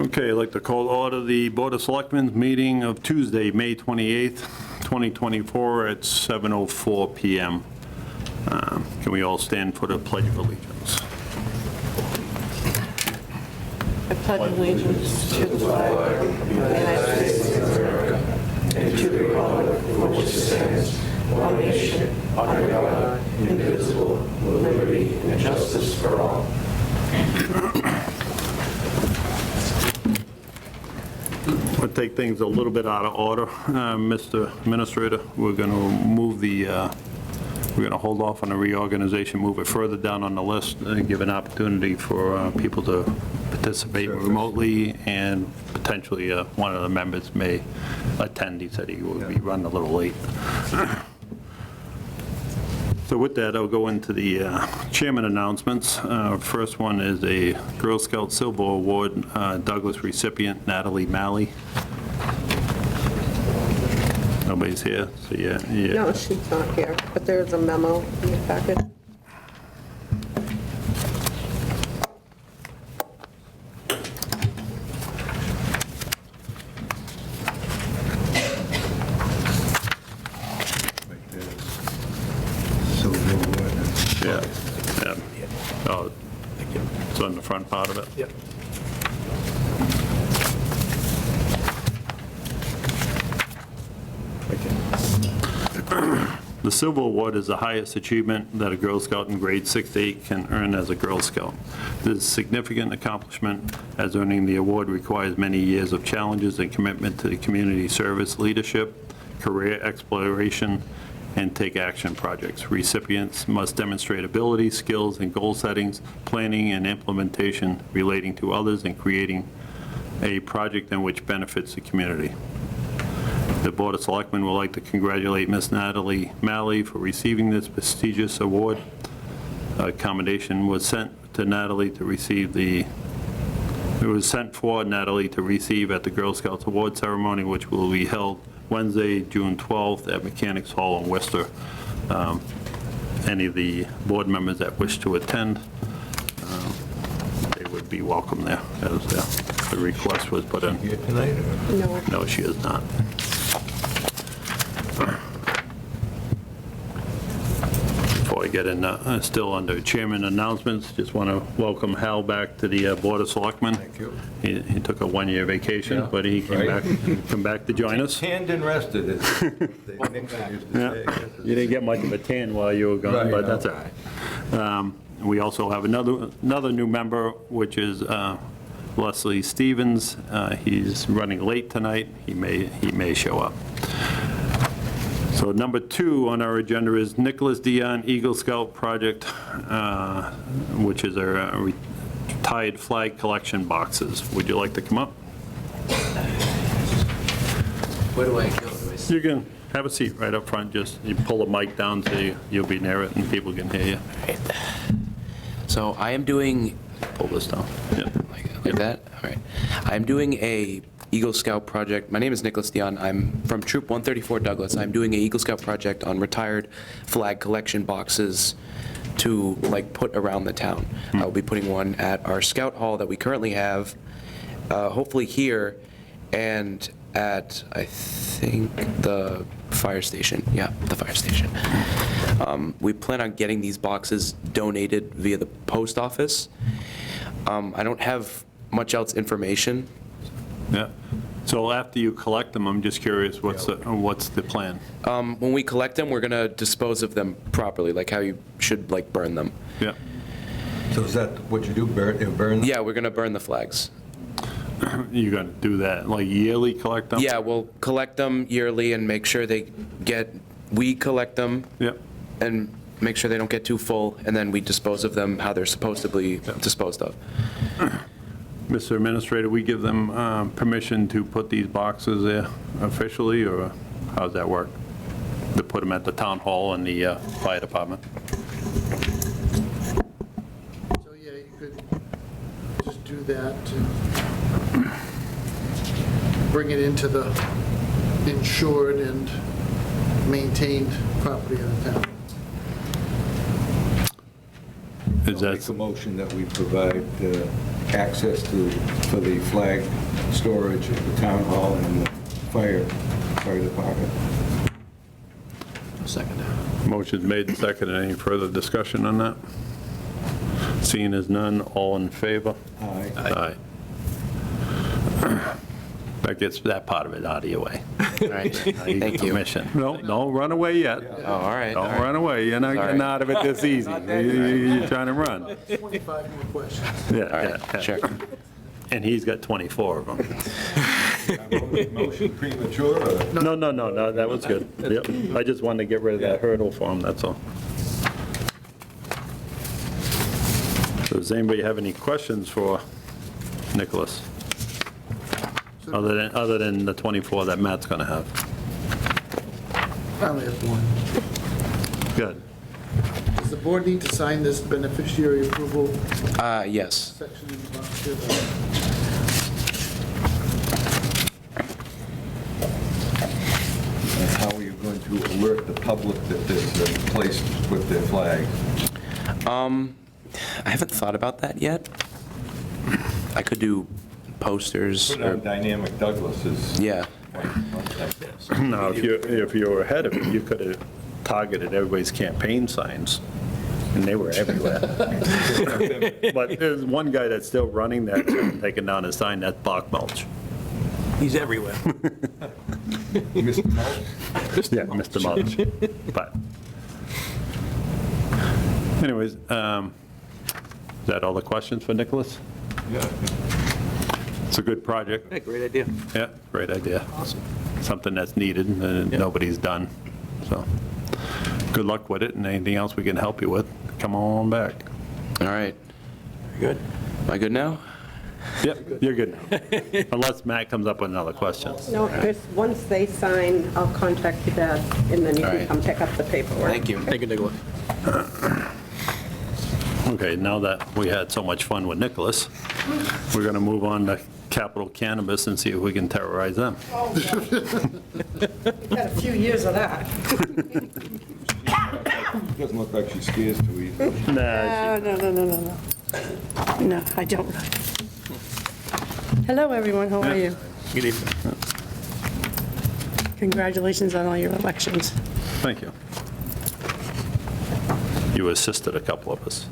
Okay, I'd like to call to order the Board of Selectmen meeting of Tuesday, May 28th, 2024 at 7:04 PM. Can we all stand for the Pledge of Allegiance? I pledge allegiance to the flag of the United States of America and to the republic for which it stands, one nation, under God, indivisible, with liberty and justice for all. We'll take things a little bit out of order. Mr. Administrator, we're going to move we're going to hold off on the reorganization, move it further down on the list, give an opportunity for people to participate remotely, and potentially one of the members may attend. He said he would be running a little late. So with that, I'll go into the chairman announcements. First one is a Girl Scout Silver Award, Douglas recipient Natalie Malley. Nobody's here, so yeah. No, she's not here, but there's a memo in the packet. Yeah. Oh, it's on the front part of it? Yep. The Silver Award is the highest achievement that a Girl Scout in grade 6 to 8 can earn as a Girl Scout. This is a significant accomplishment, as earning the award requires many years of challenges and commitment to the community service, leadership, career exploration, and take action projects. Recipients must demonstrate ability, skills, and goal settings, planning, and implementation relating to others, and creating a project in which benefits the community. The Board of Selectmen would like to congratulate Ms. Natalie Malley for receiving this prestigious award. A commendation was sent to Natalie to receive it was sent for Natalie to receive at the Girl Scouts Award Ceremony, which will be held Wednesday, June 12th at Mechanics Hall in Worcester. Any of the board members that wish to attend, they would be welcome there, as the request was put in. Here tonight? No. No, she is not. Before I get in, still under chairman announcements, just want to welcome Hal back to the Board of Selectmen. Thank you. He took a one-year vacation, Yeah, but he came right. back to join us. Tanned and rested, as Nixon used to Yeah. say. You didn't get much of a tan while you were gone, Right, but no. that's all right. We also have another new member, which is Leslie Stevens. He's running late tonight. He may show up. So number 2 on our agenda is Nicholas Dion Eagle Scout Project, which is our retired flag collection boxes. Would you like to come up? Where do I go? You can have a seat right up front. Just you pull the mic down so you'll be near it and people can hear you. So I am doing, Pull this down. Yeah. like that? All right. I'm doing a Eagle Scout project. My name is Nicholas Dion. I'm from Troop 134 Douglas. I'm doing a Eagle Scout project on retired flag collection boxes to put around the town. I'll be putting one at our Scout Hall that we currently have, hopefully here, and at, I think, the fire station. Yeah, the fire station. We plan on getting these boxes donated via the post office. I don't have much else information. Yeah. So after you collect them, I'm just curious, what's the plan? When we collect them, we're going to dispose of them properly, like how you should burn them. Yeah. So is that what you do, burn? Yeah, we're going to burn the flags. You're going to do that, yearly collect them? Yeah, we'll collect them yearly and make sure we collect them Yep. and make sure they don't get too full, and then we dispose of them how they're supposed to be disposed of. Mr. Administrator, we give them permission to put these boxes there officially, or how does that work? To put them at the town hall and the fire department? So, yeah, you could just do that to bring it into the insured and maintained property of the town. Is I'll make that, a motion that we provide access for the flag storage at the town hall and the fire department. Second. Motion's made and seconded. Any further discussion on that? Seeing as none, all in favor? Aye. Aye. That gets that part of it out of your way. All right, thank you. Permission. No, don't run away yet. Oh, all right. all Don't right. run away. You're not getting Sorry. out of it this easy. You're trying to run. 25 more questions. Yeah, All right, yeah. sure. And he's got 24 of them. Motion premature, or? No, that was good. Yep. I just wanted to get rid of that hurdle for him, that's all. So does anybody have any questions for Nicholas? Other than the 24 that Matt's going to have? I only have one. Good. Does the board need to sign this beneficiary approval Yes. section in the box here? And how are you going to alert the public that there's a place to put their flag? I haven't thought about that yet. I could do posters Put on or, Dynamic Douglas's. yeah. Now, if you were ahead of it, you could have targeted everybody's campaign signs, and they were everywhere. But there's one guy that's still running that, taking down his sign, that's Bach Mulch. He's everywhere. Mr. Mulch? Yeah, Mr. Mulch. But anyways, is that all the questions for Nicholas? Yeah. It's a good project. Hey, great idea. Yeah, great idea. Awesome. Something that's needed and nobody's done. So good luck with it, and anything else we can help you with, come on back. All right. Very good. Am I good now? Yep, you're good now. Unless Matt comes up with another question. No, Chris, once they sign, I'll contact you back, and then you All can right. come pick up the paperwork. Thank you. Thank you, Nicholas. Okay, now that we had so much fun with Nicholas, we're going to move on to Capital Cannabis and see if we can terrorize them. We've had a few years of that. Doesn't look like she scares too easy. Nah, No. No, I don't. Hello, everyone, how are you? Good evening. Congratulations on all your elections. thank you. You assisted a couple of us.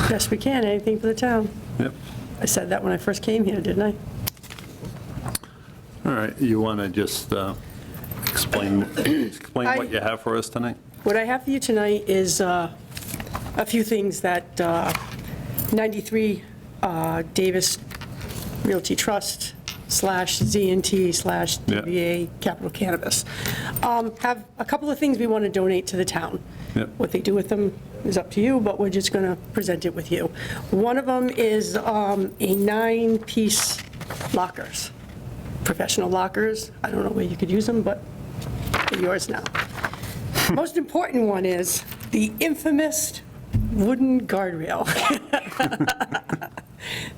Yes, we can, anything for the town. Yep. I said that when I first came here, didn't I? All right, you want to just explain what you have for us tonight? What I have for you tonight is a few things that 93 Davis Realty Trust /Z&T/DBA Capital Cannabis have a couple of things we want to donate to the town. Yep. What they do with them is up to you, but we're just going to present it with you. One of them is a 9-piece lockers, professional lockers. I don't know where you could use them, but they're yours now. Most important one is the infamous wooden guardrail.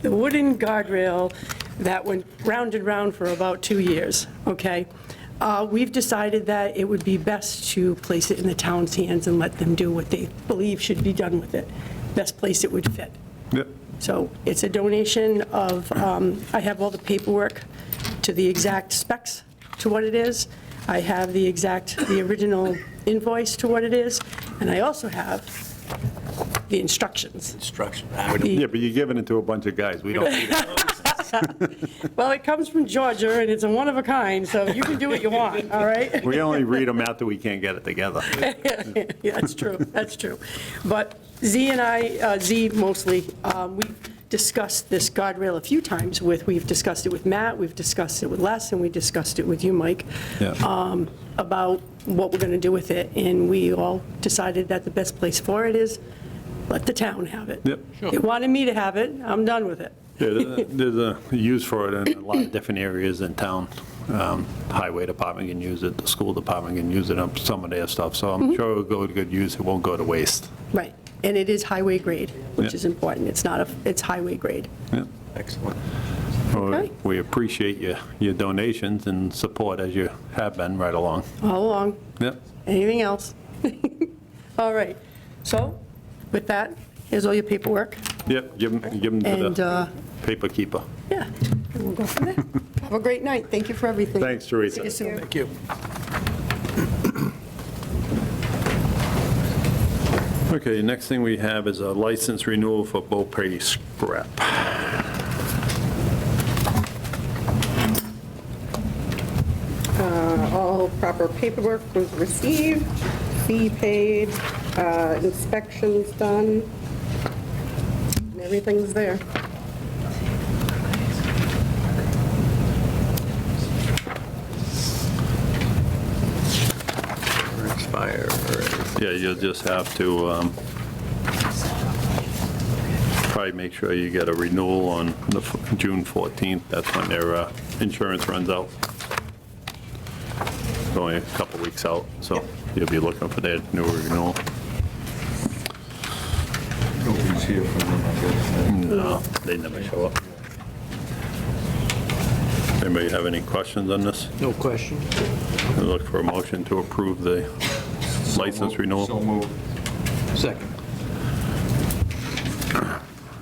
The wooden guardrail that went round and round for about 2 years, okay? We've decided that it would be best to place it in the town's hands and let them do what they believe should be done with it. Best place it would fit. Yep. So it's a donation of, I have all the paperwork to the exact specs to what it is. I have the original invoice to what it is, and I also have the instructions. Instruction. Yeah, but you're giving it to a bunch of guys. We don't need it. Well, it comes from Georgia, and it's a one of a kind, so you can do what you want, all right? We only read them after we can't get it together. Yeah, that's true, that's true. But Z and I, Z mostly, we've discussed this guardrail a few times we've discussed it with Matt, we've discussed it with Les, and we discussed it with you, Mike, about what we're going to do with it. And we all decided that the best place for it is let the town have it. Yep. They wanted me to have it, I'm done with it. Yeah, there's a use for it in a lot of different areas in town. Highway department can use it, the school department can use it on some of their stuff, so I'm sure it'll go to good use, it won't go to waste. Right, and it is highway grade, which Yeah. is important. It's not it's highway grade. Yeah. Excellent. Well, Okay. we appreciate your donations and support as you have been right along. All along. Yep. Anything else? All right, so with that, here's all your paperwork. Yep, give them to And, the paper keeper. yeah, and we'll go from there. Have a great night. Thank you for everything. Thanks, Teresa. See you soon. Thank you. Okay, next thing we have is a license renewal for Beaupre Scrap. All proper paperwork was received, fee paid, inspections done, and everything's there. Expire. Yeah, you'll just have to probably make sure you get a renewal on the June 14th. That's when their insurance runs out. It's only a couple weeks out, so you'll be looking for that new renewal. Nobody's here from them, I guess. No, they never show up. Anybody have any questions on this? No question. I look for a motion to approve the license renewal. So moved. Second.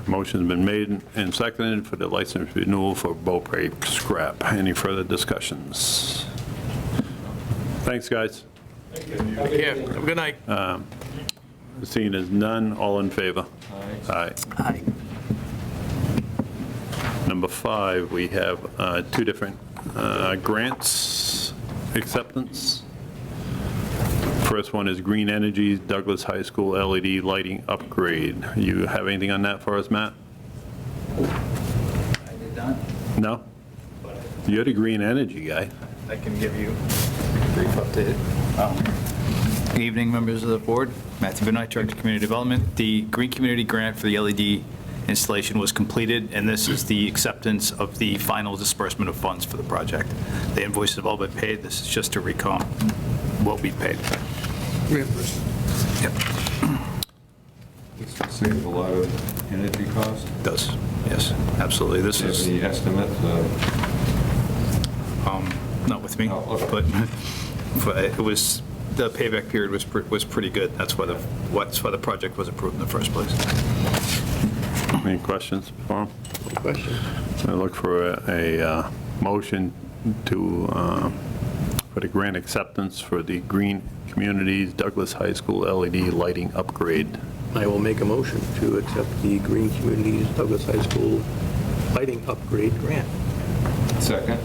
Motion's been made and seconded for the license renewal for Beaupre Scrap. Any further discussions? Thanks, guys. Take care. Have a good night. Seeing as none, all in favor? Aye. Aye. Number 5, we have 2 different grants acceptance. First one is Green Energy Douglas High School LED lighting upgrade. You have anything on that for us, Matt? I did not, No? You're the green energy guy. I can give you a brief update. Good evening, members of the board. Matthew Benoit, Director of Community Development. The Green Community Grant for the LED installation was completed, and this is the acceptance of the final disbursement of funds for the project. The invoices have all been paid. This is just to recon what we paid. Reimbursement. Yep, This will save a lot of energy costs. does. Yes, absolutely. This Have is the estimates, not with me, Oh, okay. but it was, the payback period was pretty good. That's why the project was approved in the first place. Any questions for him? No question. I look for a motion to, for the grant acceptance for the Green Communities Douglas High School LED lighting upgrade. I will make a motion to accept the Green Communities Douglas High School lighting upgrade grant. second.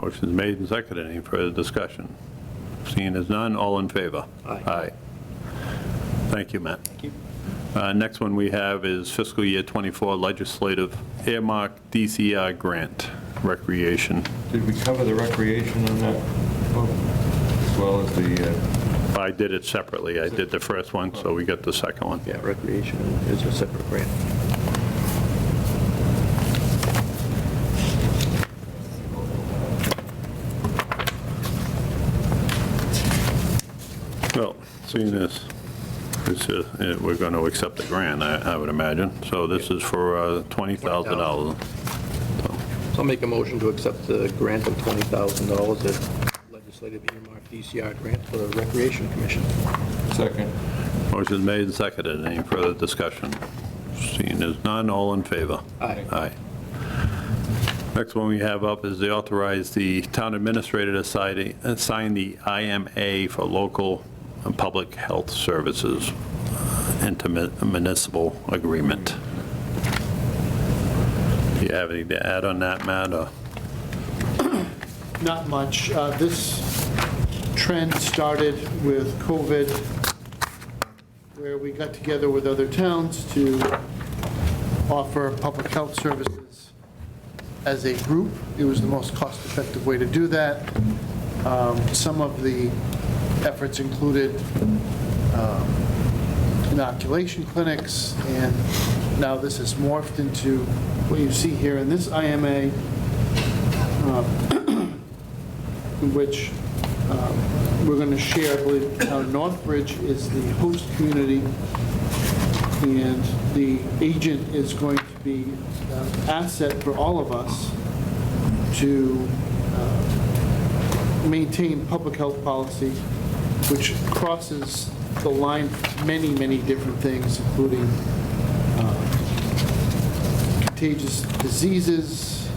Motion's made and seconded. Any further discussion? Seeing as none, all in favor? Aye. Aye. Thank you, Matt. Thank you. Next one we have is fiscal year -- legislative earmark DCR grant, recreation. Did we cover the recreation on that? As well as the, I did it separately. I did the first one, so we got the second one. Yeah, recreation is a separate grant. Well, seeing this, we're going to accept the grant, I would imagine. So this is for $20,000. So I'll make a motion to accept the grant of $20,000, the legislative earmark DCR grant for the Recreation Commission. second. Motion's made and seconded. Any further discussion? Seeing as none, all in favor? Aye. Aye. Next one we have up is to authorize the town administrator to sign the IMA for local and public health services intermunicipal agreement. Do you have anything to add on that, Matt? or- Not much. This trend started with COVID, where we got together with other towns to offer public health services as a group. It was the most cost-effective way to do that. Some of the efforts included inoculation clinics, and now this has morphed into what you see here in this IMA, in which we're going to share, I believe, Northbridge is the host community, and the agent is going to be an asset for all of us to maintain public health policy, which crosses the line for many, many different things, including contagious diseases,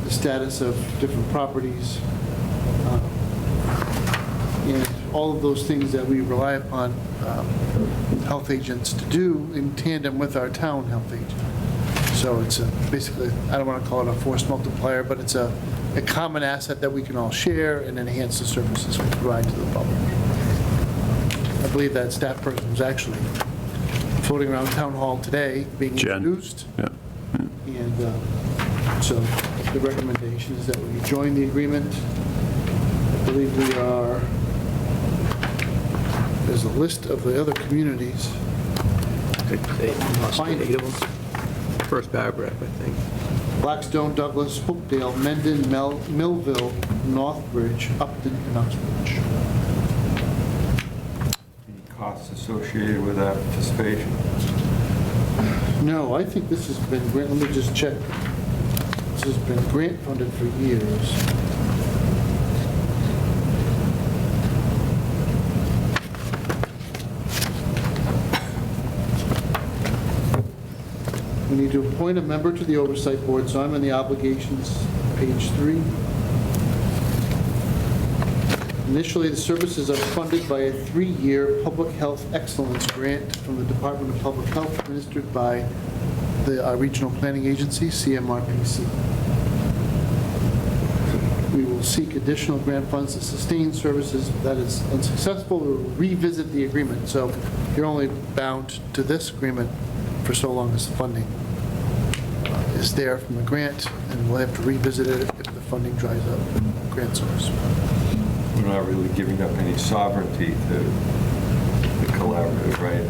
the status of different properties, and all of those things that we rely upon health agents to do in tandem with our town health agent. So it's basically, I don't want to call it a force multiplier, but it's a common asset that we can all share and enhance the services we provide to the public. I believe that staff person was actually floating around Town Hall today, being Jen. introduced. Yeah. And so the recommendation is that we join the agreement. I believe we are, there's a list of the other communities. Find 8 of them. First paragraph, I think. Blackstone, Douglas, Hookdale, Mendon, Millville, Northbridge, Upton, and Uxbridge. Any costs associated with that participation? No, I think this has been, let me just check. This has been grant funded for years. We need to appoint a member to the oversight board, so I'm in the obligations, page 3. Initially, the services are funded by a 3-year Public Health Excellence Grant from the Department of Public Health administered by the Regional Planning Agency, CMRPC. We will seek additional grant funds to sustain services. If that is unsuccessful, we will revisit the agreement. So you're only bound to this agreement for so long as the funding is there from the grant, and we'll have to revisit it if the funding dries up, grant source. We're not really giving up any sovereignty to the collaborative, right?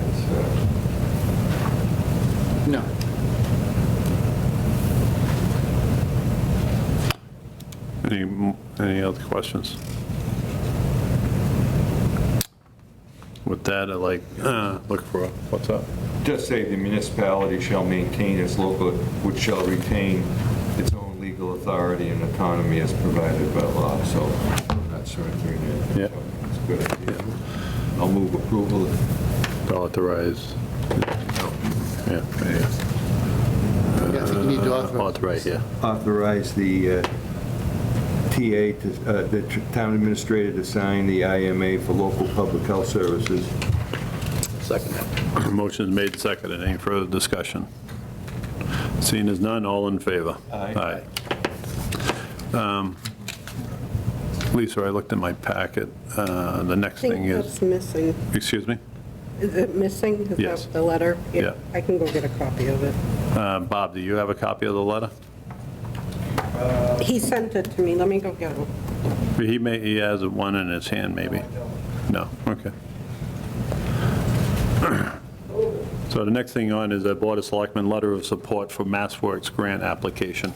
No. Any other questions? With that, I look for, what's up? Just say the municipality shall maintain its local, which shall retain its own legal authority and autonomy as provided by law. So that's surrendering it. Yeah. It's a good idea. I'll move approval. Authorize. Yeah. Yeah, I think you need to authorize. Authorize, yeah. Authorize the TA, the town administrator to sign the IMA for local public health services. Second that. Motion's made, seconded. Any further discussion? Seeing as none, all in favor? Aye. Lisa, I looked at my packet. The next I thing think is, that's missing. excuse me? Is it missing? Is Yes. that the letter? Yeah. I can go get a copy of it. Bob, do you have a copy of the letter? He sent it to me. Let me go get it. He has one in his hand, maybe. No, okay. So the next thing on is a Board of Selectmen letter of support for MassWorks grant application.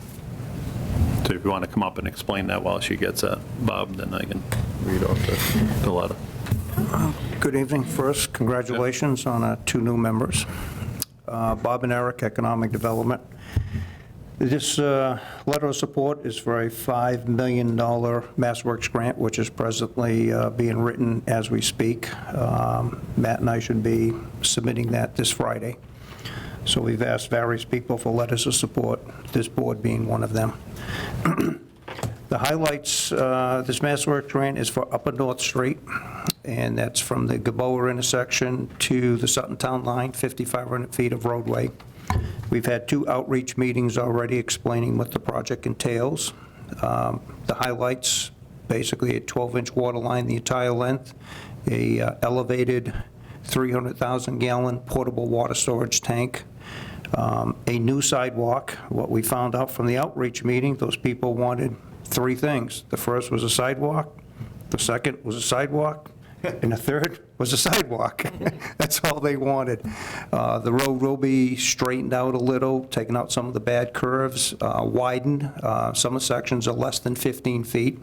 So if you want to come up and explain that while she gets that, Bob, then I can read off the letter. Good evening. First, congratulations on 2 new members. Bob and Eric, Economic Development. This letter of support is for a $5 million MassWorks grant, which is presently being written as we speak. Matt and I should be submitting that this Friday. So we've asked various people for letters of support, this board being one of them. The highlights, this MassWorks grant is for Upper North Street, and that's from the Gilboa intersection to the Sutton Town line, 5,500 feet of roadway. We've had 2 outreach meetings already explaining what the project entails. The highlights, basically a 12-inch water line the entire length, a elevated 300,000-gallon portable water storage tank, a new sidewalk. What we found out from the outreach meeting, those people wanted 3 things. The first was a sidewalk, the second was a sidewalk, and the third was a sidewalk. That's all they wanted. The road will be straightened out a little, taking out some of the bad curves, widened. Some of the sections are less than 15 feet.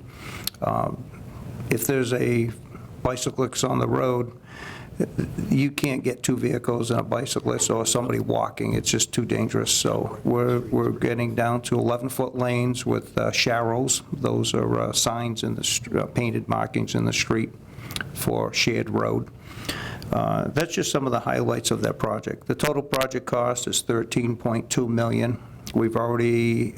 If there's a bicyclist on the road, you can't get 2 vehicles and a bicyclist or somebody walking. It's just too dangerous. So we're getting down to 11-foot lanes with sharrows. Those are signs in the painted markings in the street for shared road. That's just some of the highlights of that project. The total project cost is $13.2 million. We've already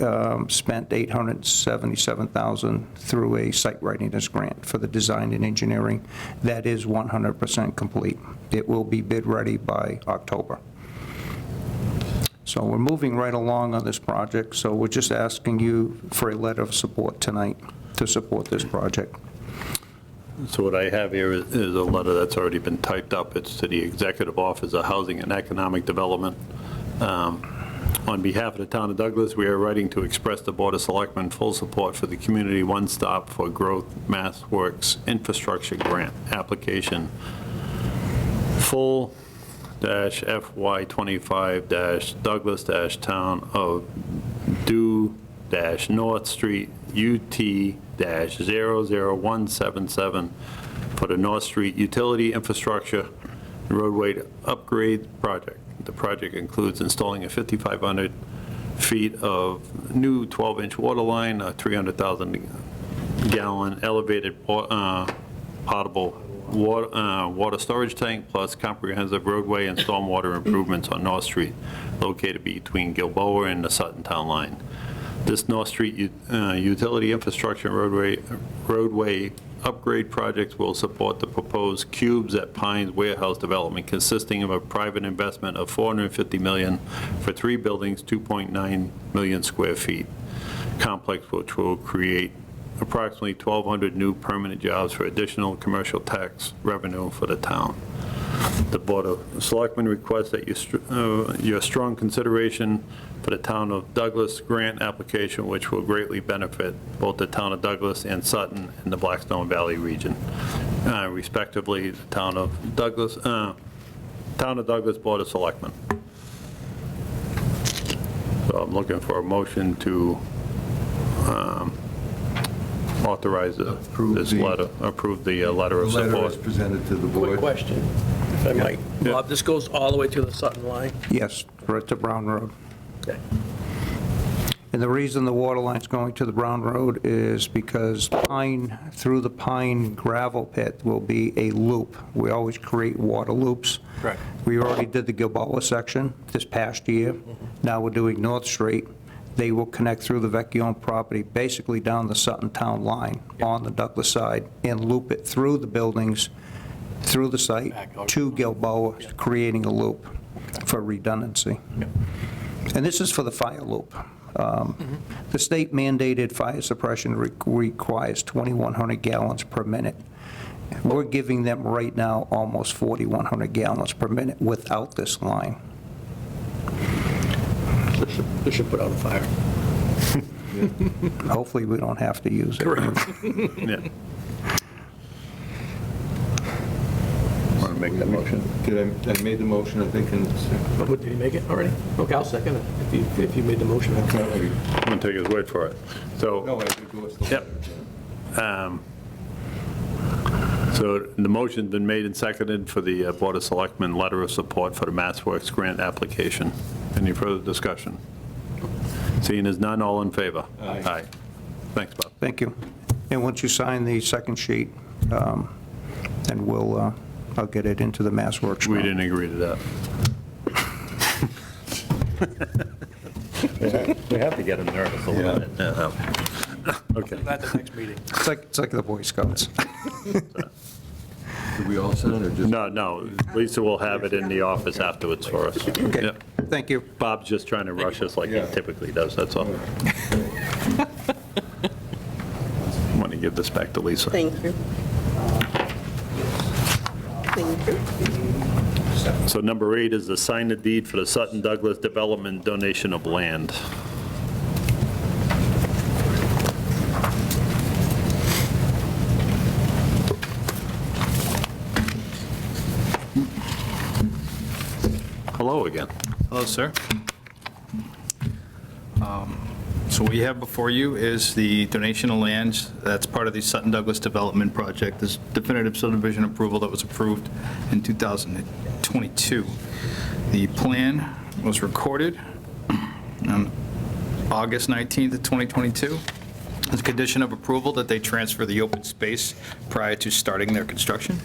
spent $877,000 through a site readiness grant for the design and engineering. That is 100% complete. It will be bid ready by October. So we're moving right along on this project, so we're just asking you for a letter of support tonight to support this project. So what I have here is a letter that's already been typed up. It's to the Executive Office of Housing and Economic Development. On behalf of the town of Douglas, we are writing to express the Board of Selectmen full support for the Community One Stop for Growth MassWorks Infrastructure Grant application full-FY25-Douglas-Town of Due-North Street UT-00177 for the North Street Utility Infrastructure Roadway Upgrade Project. The project includes installing a 5,500 feet of new 12-inch water line, a 300,000-gallon elevated potable water storage tank, plus comprehensive roadway and stormwater improvements on North Street, located between Gilboa and the Sutton Town Line. This North Street utility infrastructure roadway upgrade project will support the proposed Cubes at Pines warehouse development, consisting of a private investment of $450 million for 3 buildings, 2.9 million square feet complex, which will create approximately 1,200 new permanent jobs for additional commercial tax revenue for the town. The Board of Selectmen requests that your strong consideration for the town of Douglas grant application, which will greatly benefit both the town of Douglas and Sutton and the Blackstone Valley region, respectively, the town of Douglas Board of Selectmen. So I'm looking for a motion to authorize this letter, approve the letter of The letter is support. presented to the Quick board. question, if I might. Yeah. Bob, this goes all the way to the Sutton line? Yes, right to Brown Road. Okay. And the reason the water line's going to the Brown Road is because through the Pine gravel pit will be a loop. We always create water loops. Correct. We already did the Gilboa section this past year. Now we're doing North Street. They will connect through the Vecchione property, basically down the Sutton Town line on the Douglas side, and loop it through the buildings, through the site, Back out. to Gilboa, creating a loop for redundancy. And this is for the fire loop. The state mandated fire suppression requires 2,100 gallons per minute. We're giving them right now almost 4,100 gallons per minute without this line. This should put out a fire. Hopefully, we don't have to use it. Yeah. Want to make that motion? I made the motion, I think, and Did he make it already? Okay, I'll second it, if you made the motion. I'm going to take his word for it. So. no, I endorsed the Yep. letter. So the motion's been made and seconded for the Board of Selectmen letter of support for the MassWorks grant application. Any further discussion? Seeing as none, all in favor? Aye. Thanks, Bob. Thank you. And once you sign the second sheet, then I'll get it into the MassWorks. We didn't agree to that. We have to get him nervous a little bit. Okay. At the next meeting. It's like the Boy Scouts. Did we all sign or just? No, Lisa will have it in the office afterwards for us. Okay, Yep. thank you. Bob's just trying to rush us like he Yeah. typically does, that's all. Want to give this back to Lisa. Thank you. Thank you. So number 8 is to sign the deed for the Sutton Douglas Development donation of land. Hello again. Hello, sir. So what you have before you is the donation of lands. That's part of the Sutton Douglas Development Project, this definitive subdivision approval that was approved in 2022. The plan was recorded on August 19th of 2022. As a condition of approval that they transfer the open space prior to starting their construction.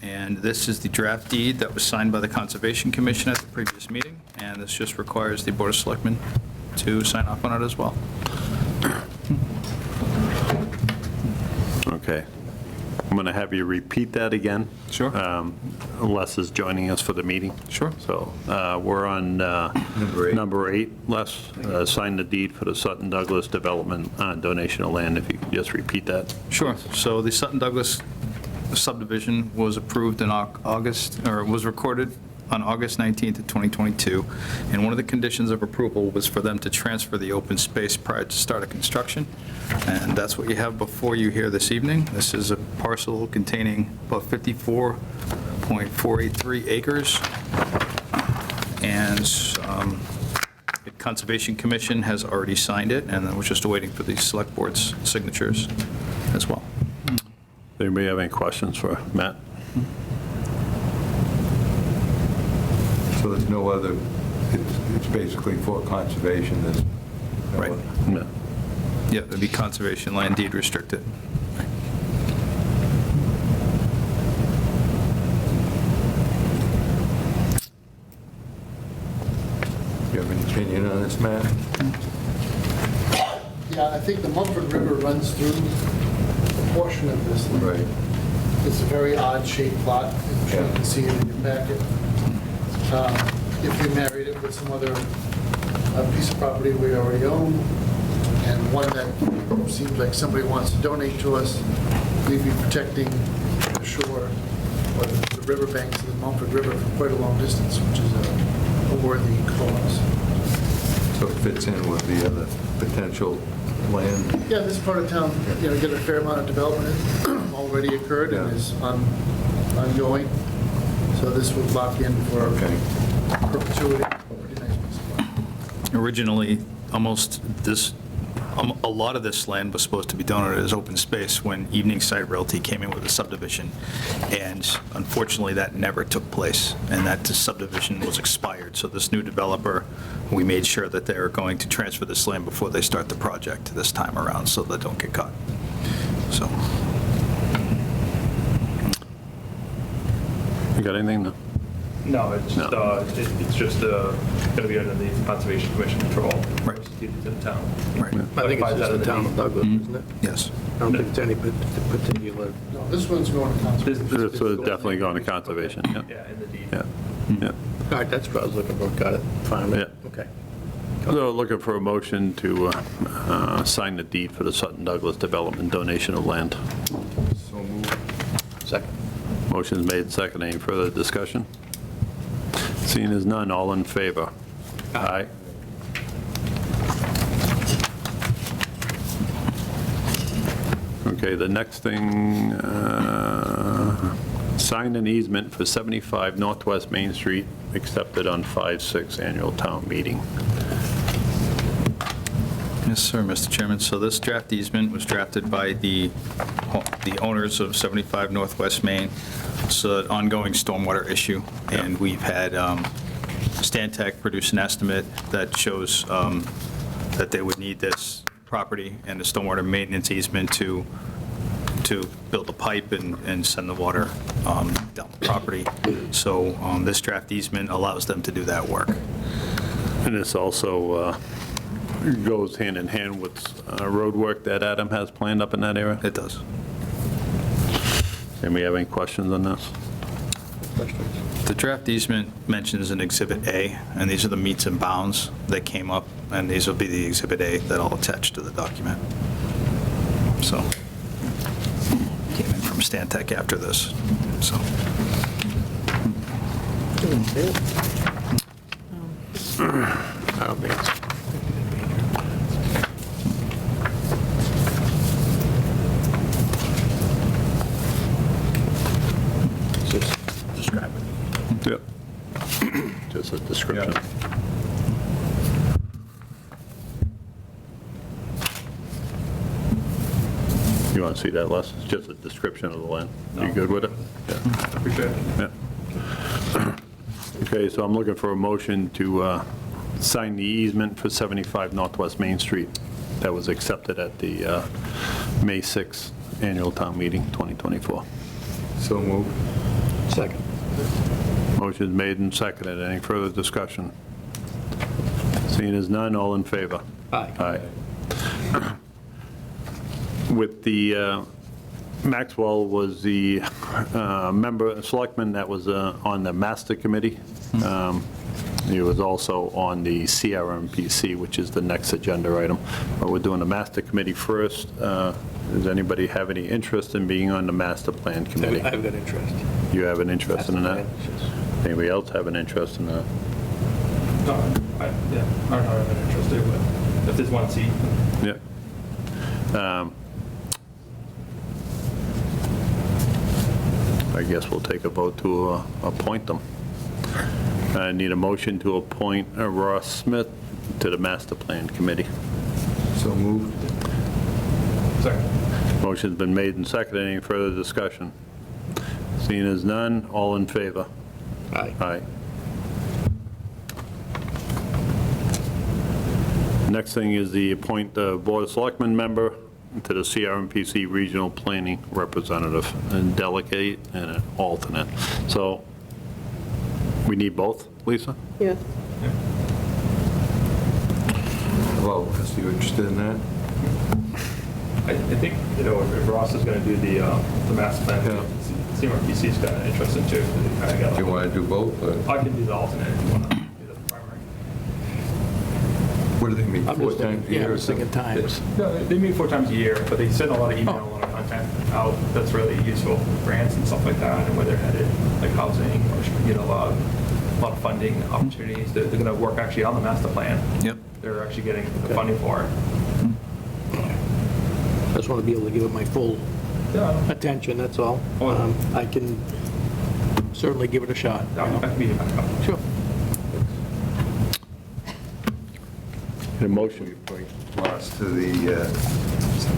And this is the draft deed that was signed by the Conservation Commission at the previous meeting, and this just requires the Board of Selectmen to sign off on it as well. Okay. I'm going to have you repeat that again. Sure. Les is joining us for the meeting. Sure. So we're on number 8. Les, sign the deed for the Sutton Douglas Development donation of land, if you could just repeat that. Sure. So the Sutton Douglas subdivision was approved in August, or was recorded on August 19th of 2022, and one of the conditions of approval was for them to transfer the open space prior to start of construction, and that's what you have before you here this evening. This is a parcel containing about 54.483 acres, and the Conservation Commission has already signed it, and then we're just waiting for the Select Board's signatures as well. Anybody have any questions for Matt? So there's no other, it's basically for conservation, there's no Right. other- No. Yeah, it'd be conservation land deed restricted. You have any opinion on this, Matt? Yeah, I think the Mumford River runs through a portion of this land. Right. It's a very odd-shaped lot, I'm sure you can see it in your packet. If we married it with some other piece of property we already own, and one that seems like somebody wants to donate to us, we'd be protecting the shore or the riverbanks of the Mumford River for quite a long distance, which is a worthy cause. So it fits in with the other potential land? Yeah, this part of town, get a fair amount of development already occurred and is ongoing. So this would lock in for Okay. perpetuity. Pretty nice piece of land. Originally, a lot of this land was supposed to be donated as open space when Evening Site Realty came in with a subdivision, and unfortunately, that never took place, and that subdivision was expired. So this new developer, we made sure that they're going to transfer this land before they start the project this time around, so they don't get caught. So, You got anything? No. No, it's just going to be under the Conservation Commission control. Right. Proceeded to the town. right, I think it's just the town of Douglas, isn't it? yes. I don't think it's any particular. No, this one's going to conservation. This was definitely going to conservation, yeah. Yeah, in the deed. Yeah. Yeah. All right, that's what I was looking for. Got it. Found it. Yeah. Okay. So looking for a motion to sign the deed for the Sutton Douglas Development donation of land. So moved. Second. Motion's made, second. Any further discussion? Seeing as none, all in favor? Aye. Okay, the next thing, sign an easement for 75 Northwest Main Street, accepted on 5/6 annual town meeting. Yes, sir, Mr. Chairman. So this draft easement was drafted by the owners of 75 Northwest Main. It's an ongoing stormwater issue, and we've had Stantec produce an estimate that shows that they would need this property and the stormwater maintenance easement to build a pipe and send the water down the property. So this draft easement allows them to do that work. And this also goes hand in hand with road work that Adam has planned up in that area. It does. Anybody have any questions on this? The draft easement mentions an Exhibit A, and these are the meets and bounds that came up, and these will be the Exhibit A that I'll attach to the document. So, came in from Stantec after this, so. I don't think it's. Just describe it. Yep. Just a description. You want to see that, Les? It's just a description of the land. You good with it? Yeah. Appreciate it. Yeah. Okay, so I'm looking for a motion to sign the easement for 75 Northwest Main Street that was accepted at the May 6th annual town meeting, 2024. So moved. Second. Motion is made and seconded. Any further discussion? Seeing as none, all in favor? Aye. Aye. With the, Maxwell was the member, selectman that was on the master committee. He was also on the CRMPC, which is the next agenda item. But we're doing the master committee first. Does anybody have any interest in being on the master plan committee? I've got interest. You have an interest in that? Master plan, Anybody else have an interest in that? No, I don't have an interest in, but if there's one seat, Yeah. I guess we'll take a vote to appoint them. I need a motion to appoint Ross Smith to the master plan committee. So moved. second. Motion's been made and seconded. Any further discussion? Seeing as none, all in favor? Aye. Aye. Next thing is the appoint the Board of Selectmen member to the CRMPC Regional Planning Representative, and delegate and an alternate. So we need both, Lisa? Yes. Well, is you interested in that? I think, if Ross is going to do the master plan, Yeah. CMRPC's got an interest in too. They kinda got Do you want to do both? Or I can do the alternate if you want to do the primary. what do they mean, I'm 4 just times a thinking, year? yeah, or I was thinking something? times. No, they meet 4 times a year, but they send a lot of email, a lot of content out that's really useful, grants and stuff like that, and where they're headed, like housing, or, a lot of funding opportunities. They're going to work actually on the master plan. Yep. They're actually getting the funding for it. I just want to be able to give it my full Yeah, attention, that's all. Oh. I can certainly give it a shot. I can be your backup. Sure. The motion. Appoint Ross to the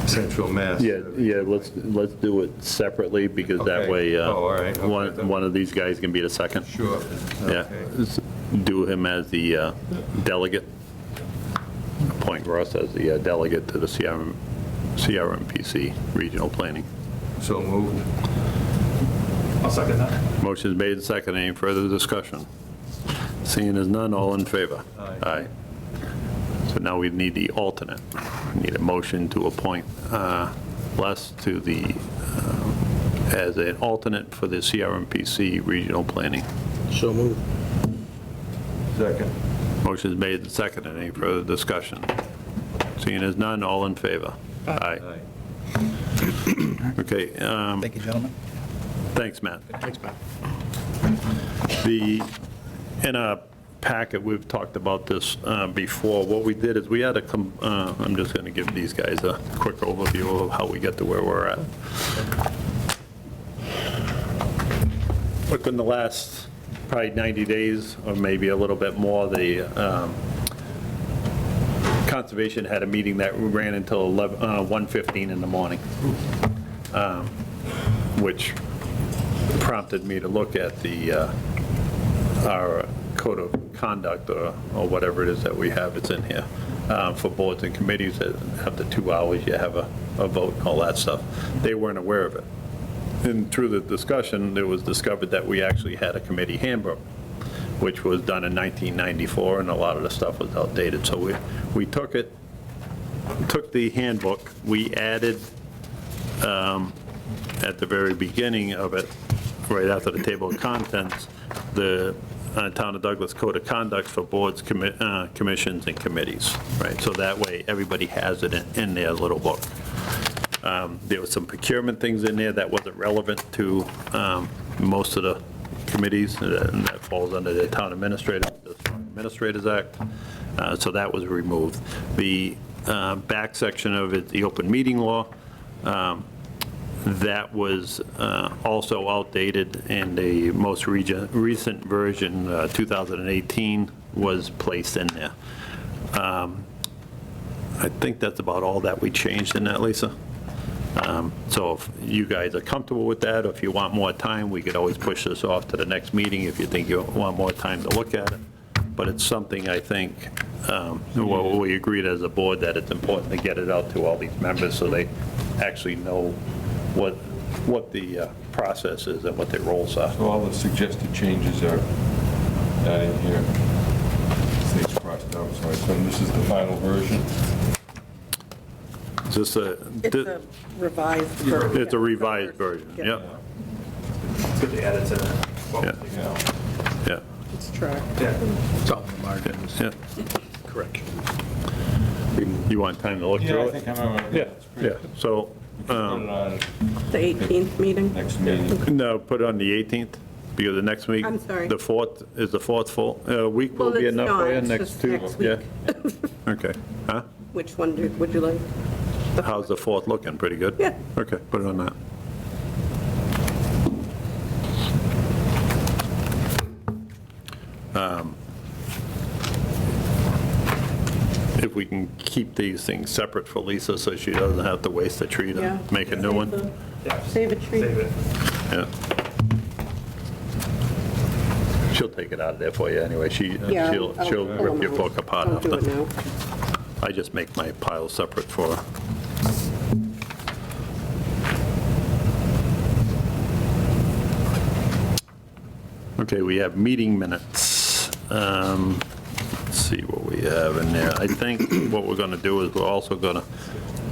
Central Mass. Yeah, let's do it separately, because that Okay. way, Oh, all right. Okay. one of these guys can be the second. Sure. Yeah, Okay. do him as the delegate. Appoint Russ as the delegate to the CRMPC Regional Planning. So moved. I'll second that. Motion is made and seconded. Any further discussion? Seeing as none, all in favor? Aye. So now we need the alternate. We need a motion to appoint Les to the, as an alternate for the CRMPC Regional Planning. So moved. Second. Motion is made and seconded. Any further discussion? Seeing as none, all in favor? Aye. Okay. Thank you, gentlemen. Thanks, Matt. Thanks, Matt. In a packet, we've talked about this before. What we did is we had I'm just going to give these guys a quick overview of how we get to where we're at. Look, in the last probably 90 days, or maybe a little bit more, the Conservation had a meeting that ran until 1:15 in the morning, which prompted me to look at our code of conduct, or whatever it is that we have, it's in here, for boards and committees that after 2 hours you have a vote and all that stuff. They weren't aware of it. And through the discussion, it was discovered that we actually had a committee handbook, which was done in 1994, and a lot of the stuff was outdated. So we took the handbook, we added, at the very beginning of it, right after the table of contents, the Town of Douglas Code of Conduct for boards, commissions, and committees, right? So that way, everybody has it in their little book. There was some procurement things in there that wasn't relevant to most of the committees, and that falls under the Town Administrators Act, so that was removed. The back section of it, the open meeting law, that was also outdated, and the most recent version, 2018, was placed in there. I think that's about all that we changed in that, Lisa. So if you guys are comfortable with that, or if you want more time, we could always push this off to the next meeting if you think you want more time to look at it. But it's something, I think, well, we agreed as a board that it's important to get it out to all these members so they actually know what the process is and what their roles are. So all the suggested changes are not in here. Things crossed out, so I assume this is the final version. Is this a? It's a revised version. It's a revised version, Yeah. yep, It's good to add it to what Yeah. we're thinking. yeah, It's tracked. Yeah. It's on the margins. yeah. Correction. You want time to look Yeah, through I it? think I'm all right. Yeah, It's pretty- yeah, so, Put it on The 18th meeting? next meeting. no, put it on the 18th, because the next week. I'm sorry. The 4th, is the 4th full? Week will Well, be it's enough not, for you it's next just two? next Yeah, week. okay, huh? Which one would you like? How's the 4th looking? Pretty good? Yeah. Okay, put it on that. If we can keep these things separate for Lisa so she doesn't have to waste a tree Yeah. to make a new one. Yeah. Save a tree. Save it. Yeah. She'll take it out of there for you anyway. Yeah, She'll I'll pull rip your them out. book apart Don't do it after. now. I just make my pile separate for her. Okay, we have meeting minutes. Let's see what we have in there. I think what we're going to do is we're also going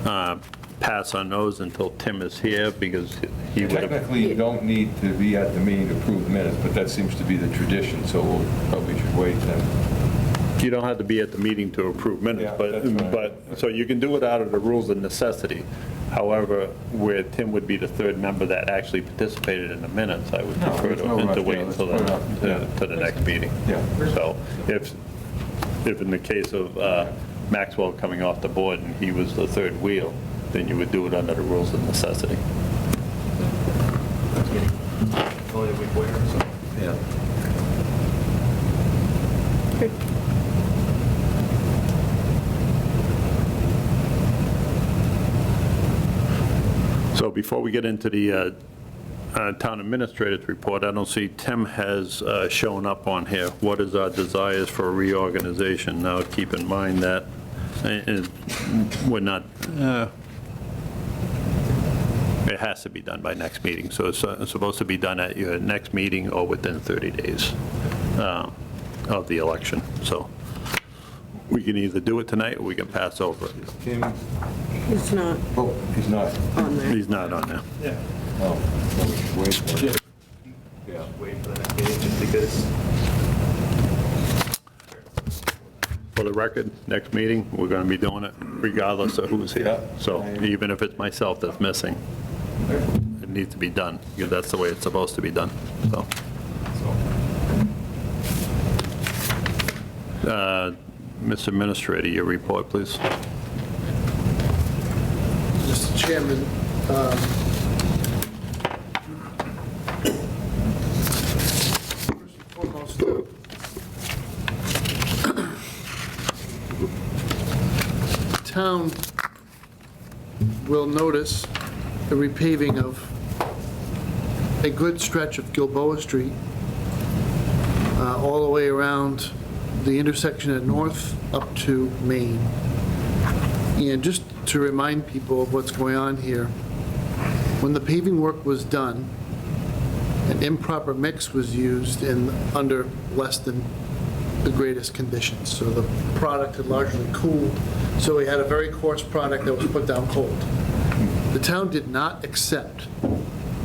to pass on those until Tim is here, because he would have... Technically, you don't need to be at the meeting to approve minutes, but that seems to be the tradition, so we'll probably should wait then. You don't have to be at the meeting to approve minutes, Yeah, that's right. but, so you can do it out of the rules of necessity. However, where Tim would be the third member that actually participated in the minutes, I would No, prefer there's no to rush. wait Yeah, let's until put it up. Yeah. to the next meeting. Yeah. So if in the case of Maxwell coming off the board and he was the third wheel, then you would do it under the rules of necessity. Only a week later, so. Yeah. So before we get into the town administrator's report, I don't see Tim has shown up on here. What is our desires for reorganization? Now, keep in mind that we're not, it has to be done by next meeting. So it's supposed to be done at your next meeting or within 30 days of the election. So we can either do it tonight or we can pass over it. Tim, It's not oh, he's not. on there. He's not on there. Yeah. Oh, well, we should wait for it. Yeah. Wait for the next meeting, just because. For the record, next meeting, we're going to be doing it regardless of who's here. Yeah. So even if it's myself that's missing, it needs to be done, because that's the way it's supposed to be done, so. Mr. Administrator, your report, please. Mr. Chairman, first and foremost, the town will notice the repaving of a good stretch of Gilboa Street, all the way around the intersection at North up to Main. And just to remind people of what's going on here, when the paving work was done, an improper mix was used in under less than the greatest conditions. So the product had largely cooled, so we had a very coarse product that was put down cold. The town did not accept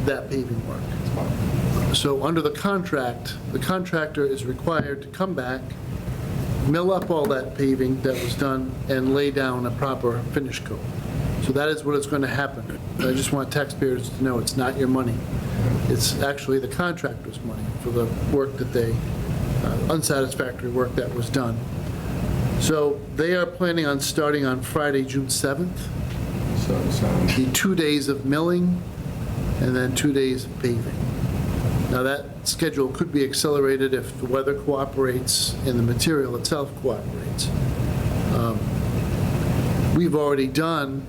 that paving work. So under the contract, the contractor is required to come back, mill up all that paving that was done, and lay down a proper finish coat. So that is what is going to happen. I just want taxpayers to know it's not your money. It's actually the contractor's money for the work that they, unsatisfactory work that was done. So they are planning on starting on Friday, June 7th, the 2 days of milling and then 2 days of paving. Now, that schedule could be accelerated if the weather cooperates and the material itself cooperates. We've already done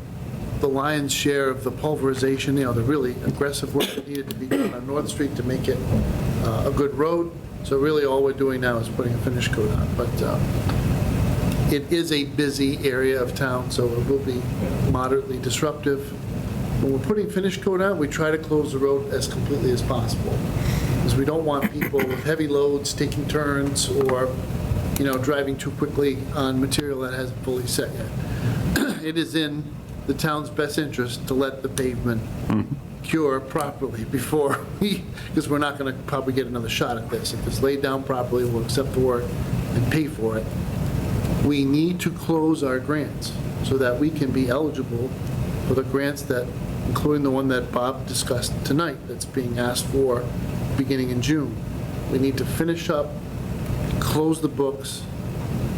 the lion's share of the pulverization, the really aggressive work that needed to be done on North Street to make it a good road. So really, all we're doing now is putting a finish coat on. But it is a busy area of town, so it will be moderately disruptive. when we're putting finish coat on, we try to close the road as completely as possible, because we don't want people with heavy loads taking turns or, driving too quickly on material that hasn't fully set yet. It is in the town's best interest to let the pavement cure properly before because we're not going to probably get another shot at this. If it's laid down properly, we'll accept the work and pay for it. We need to close our grants so that we can be eligible for the grants that, including the one that Bob discussed tonight, that's being asked for beginning in June. We need to finish up, close the books,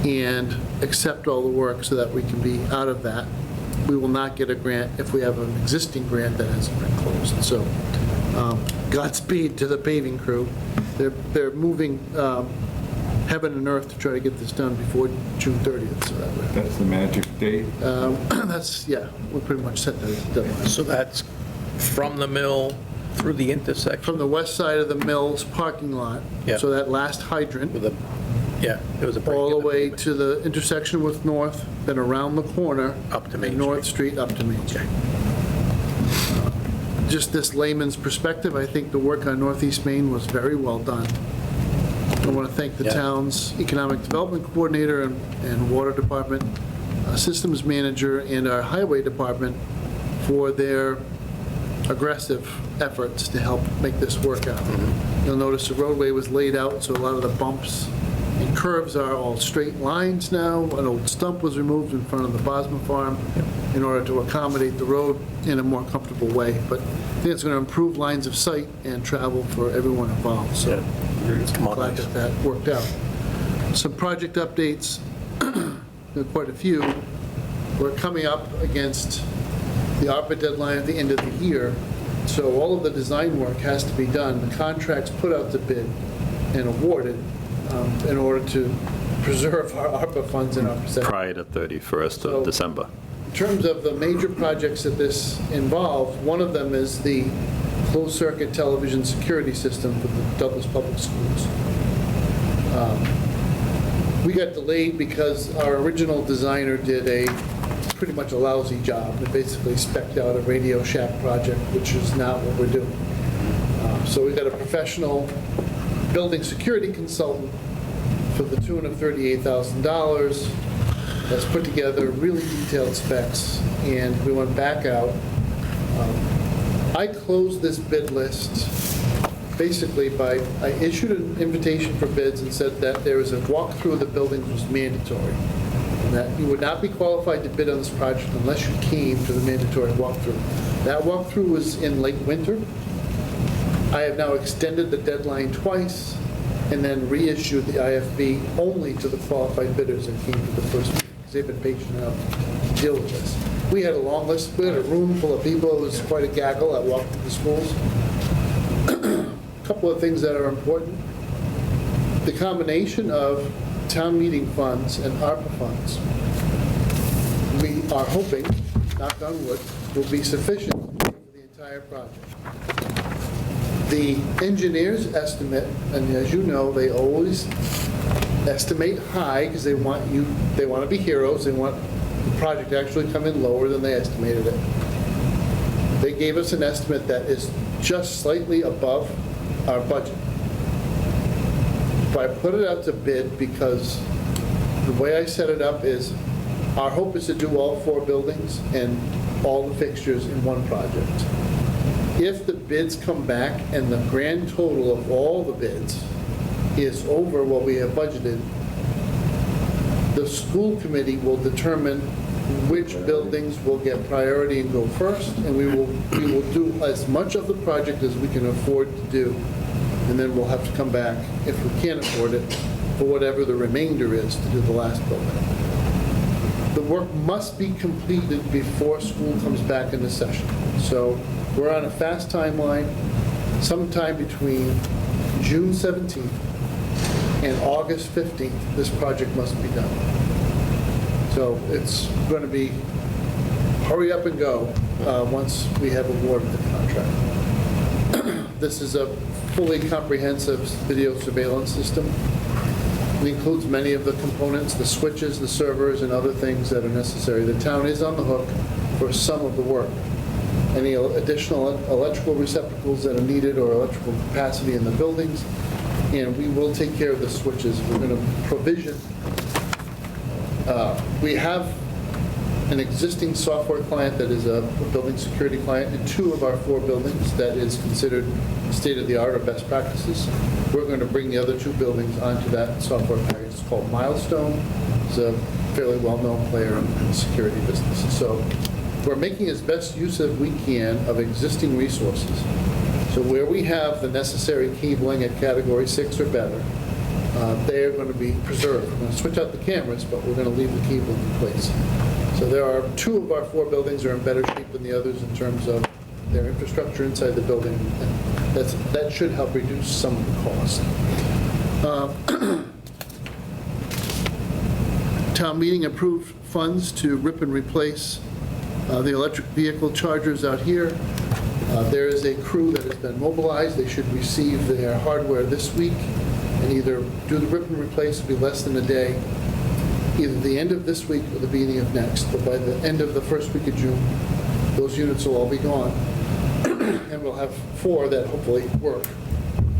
and accept all the work so that we can be out of that. We will not get a grant if we have an existing grant that hasn't been closed. So Godspeed to the paving crew. They're moving heaven and earth to try to get this done before June 30th. So That's the magic date? we pretty much set the deadline. So that's from the mill through the intersection? From the west side of the mill's parking lot, Yeah. so that last hydrant, With a, yeah, there was a break. all the in way to the intersection with North, then around the corner. Up to Main and North Street, up to Main Street. Just this layman's perspective, I think the work on Northeast Main was very well done. I want to thank the Yeah. town's economic development coordinator and water department, systems manager, and our highway department for their aggressive efforts to help make this work out. You'll notice the roadway was laid out, so a lot of the bumps and curves are all straight lines now. An old stump was removed in front of the Bosma farm in order to accommodate the road in a more comfortable way. But I think it's going to improve lines of sight and travel for everyone involved, so I'm glad that that worked out. Some project updates, there are quite a few. We're coming up against the ARPA deadline at the end of the year, so all of the design work has to be done. The contract's put out to bid and awarded in order to preserve our ARPA funds in our possession. Prior to 31st of December. In terms of the major projects that this involves, one of them is the closed-circuit television security system for the Douglas Public Schools. We got delayed because our original designer did pretty much a lousy job. It basically spec'd out a Radio Shack project, which is not what we're doing. So we got a professional building security consultant for the tune of $38,000 that's put together really detailed specs, and we went back out. I closed this bid list basically I issued an invitation for bids and said that there was a walkthrough of the buildings was mandatory, and that you would not be qualified to bid on this project unless you came to the mandatory walkthrough. That walkthrough was in late winter. I have now extended the deadline twice and then reissued the IFB only to the qualified bidders that came to the first meeting, because they've been patient enough to deal with this. We had a long list. We had a room full of people. It was quite a gaggle that walked to the schools. A couple of things that are important. The combination of town meeting funds and ARPA funds, we are hoping, knock on wood, will be sufficient for the entire project. The engineer's estimate, and as you know, they always estimate high because they want to be heroes. They want the project to actually come in lower than they estimated it. They gave us an estimate that is just slightly above our budget. But I put it out to bid because the way I set it up is our hope is to do all 4 buildings and all the fixtures in one project. If the bids come back and the grand total of all the bids is over what we have budgeted, the school committee will determine which buildings will get priority and go first, and we will do as much of the project as we can afford to do, and then we'll have to come back, if we can't afford it, for whatever the remainder is to do the last building. The work must be completed before school comes back into session. So we're on a fast timeline. Sometime between June 17th and August 15th, this project must be done. So it's going to be hurry up and go once we have awarded the contract. This is a fully comprehensive video surveillance system. It includes many of the components, the switches, the servers, and other things that are necessary. The town is on the hook for some of the work. any additional electrical receptacles that are needed or electrical capacity in the buildings, and we will take care of the switches. We're going to provision. We have an existing software client that is a building security client in 2 of our 4 buildings that is considered state-of-the-art or best practices. We're going to bring the other 2 buildings onto that software package. It's called Milestone. It's a fairly well-known player in the security business. So we're making as best use as we can of existing resources. So where we have the necessary cabling at category 6 or better, they are going to be preserved. We're going to switch out the cameras, but we're going to leave the cabling in place. So there are 2 of our 4 buildings are in better shape than the others in terms of their infrastructure inside the building. And that should help reduce some of the cost. Town meeting approved funds to rip and replace the electric vehicle chargers out here. There is a crew that has been mobilized. They should receive their hardware this week and either do the rip and replace, it'll be less than a day, either the end of this week or the beginning of next. But by the end of the first week of June, those units will all be gone. And we'll have 4 that hopefully work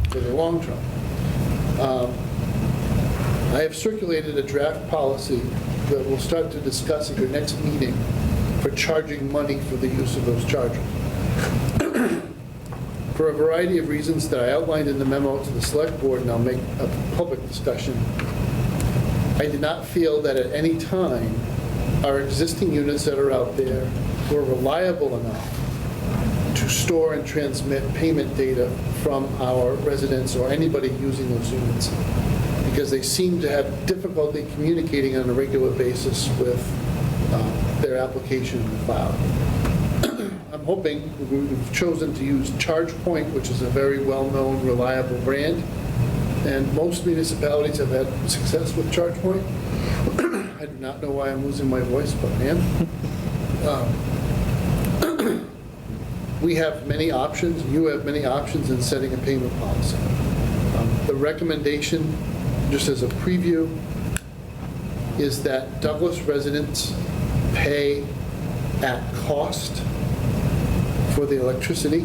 for the long term. I have circulated a draft policy that we'll start to discuss at your next meeting for charging money for the use of those chargers. For a variety of reasons that I outlined in the memo to the select board, and I'll make a public discussion, I did not feel that at any time our existing units that are out there were reliable enough to store and transmit payment data from our residents or anybody using those units, because they seem to have difficulty communicating on a regular basis with their application in the cloud. I'm hoping we've chosen to use ChargePoint, which is a very well-known, reliable brand, and most municipalities have had success with ChargePoint. I do not know why I'm losing my voice, but I am. We have many options, you have many options in setting a payment policy. The recommendation, just as a preview, is that Douglas residents pay at cost for the electricity.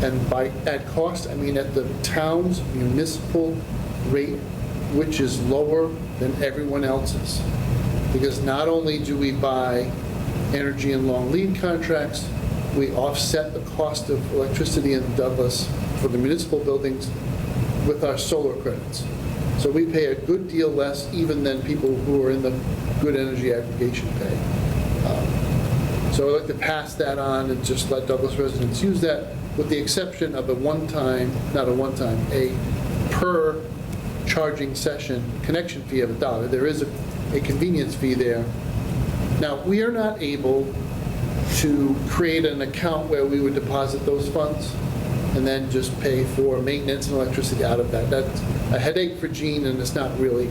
And by at cost, I mean at the town's municipal rate, which is lower than everyone else's. Because not only do we buy energy and long lead contracts, we offset the cost of electricity in Douglas for the municipal buildings with our solar credits. So we pay a good deal less even than people who are in the good energy aggregation pay. So I'd like to pass that on and just let Douglas residents use that, with the exception of a per charging session connection fee of $1. There is a convenience fee there. Now, we are not able to create an account where we would deposit those funds and then just pay for maintenance and electricity out of that. That's a headache for Gene, and it's not really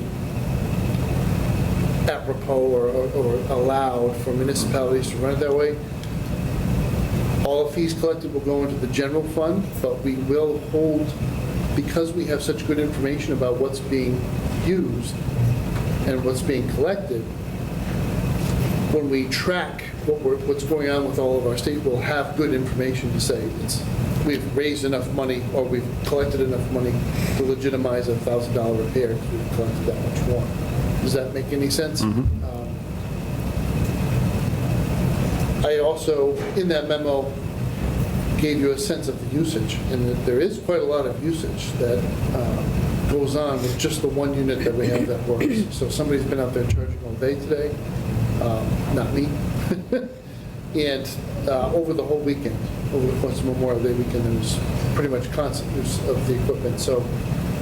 apropos or allowed for municipalities to run it that way. All fees collected will go into the general fund, but we will hold, because we have such good information about what's being used and what's being collected, when we track what's going on with all of our state, we'll have good information to say we've raised enough money or we've collected enough money to legitimize a $1,000 repair because we've collected that much more. Does that make any sense? I also, in that memo, gave you a sense of the usage, and that there is quite a lot of usage that goes on with just the one unit that we have that works. So somebody's been out there charging all day today, not me. And over the whole weekend, over the course of Memorial Day weekend, there was pretty much constant use of the equipment. So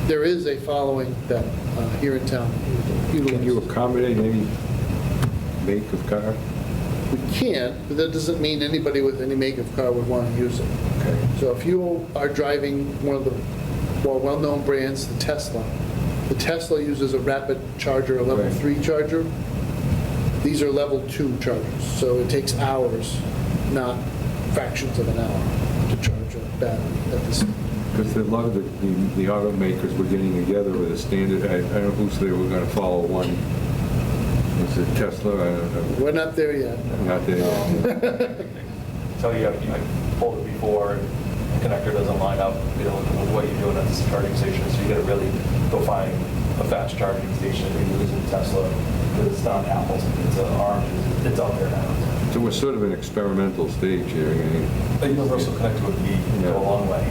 there is a following that here in town utilizes. Can you accommodate any make of car? We can, but that doesn't mean anybody with any make of car would want to use it. Okay. So if you are driving one of the more well-known brands, the Tesla uses a rapid charger, a level 3 charger. These are level 2 chargers, so it takes hours, not fractions of an hour, to charge a battery at this. Because a lot of the automakers were getting together with a standard, I don't know who said they were going to follow one. Was it Tesla? I don't know. We're not there yet. Not there yet. tell you, pulled it before, and the connector doesn't line up, with what you're doing at this charging station, so you gotta really go find a fast charging station. You're using Tesla, because it's not Apple's, it's Orange, it's out there now. So we're sort of an experimental stage here. A universal connector would go a long way.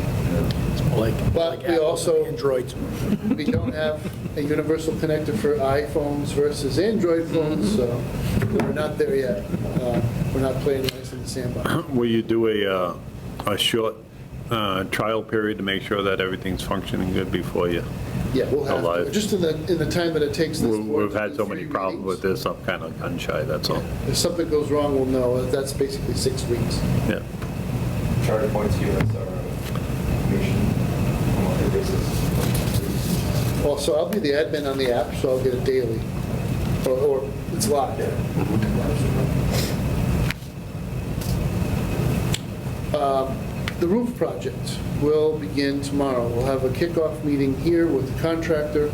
But we also, we don't have a universal connector for iPhones versus Android phones, so we're not there yet. We're not playing nice in the sandbox. Will you do a short trial period to make sure that everything's functioning good before you? Yeah, we'll have, Alive. just in the time that it takes this board We've to had do so many 3 problems with readings. this, I'm kind of gun shy, that's all. If something goes wrong, we'll know. That's basically 6 weeks. Yeah. Charter points units are information on a monthly basis. Also, I'll be the admin on the app, so I'll get it daily, or it's live. The roof project will begin tomorrow. We'll have a kickoff meeting here with the contractor.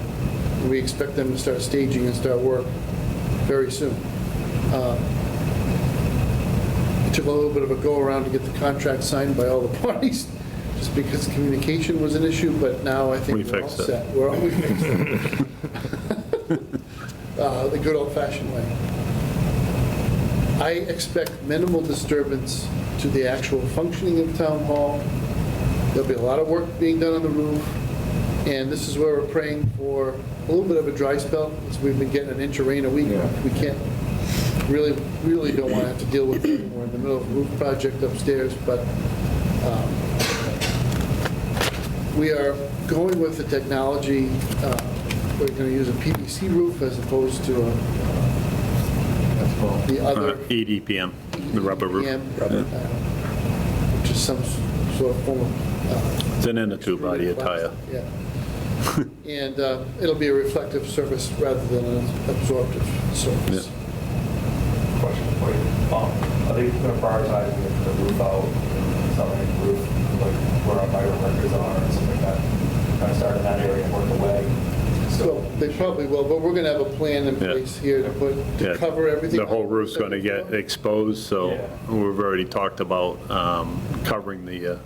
We expect them to start staging and start work very soon. It took a little bit of a go-around to get the contract signed by all the parties, just because communication was an issue, but now I think We we're all fixed it. set. We fixed it. The good old-fashioned way. I expect minimal disturbance to the actual functioning of Town Hall. There'll be a lot of work being done on the roof, and this is where we're praying for a little bit of a dry spell, because we've been getting 1 inch of rain a week. We can't, really don't want to have to deal with it. We're in the middle of a roof project upstairs, but we are going with the technology. We're going to use a PVC roof as opposed to the other EDPM, the rubber roof. Which is some sort of form of... It's an inner tube out of your tire. Yeah. And it'll be a reflective surface rather than an absorptive surface. Question for you. Are they going to prioritize the roof out, southern roof, like where our vital records are and stuff like that? Kind of start in that area and work away? So they probably will, but we're going to have a plan in place here to Yeah, cover everything. The whole roof's going to get exposed, so Yeah. we've already talked about covering the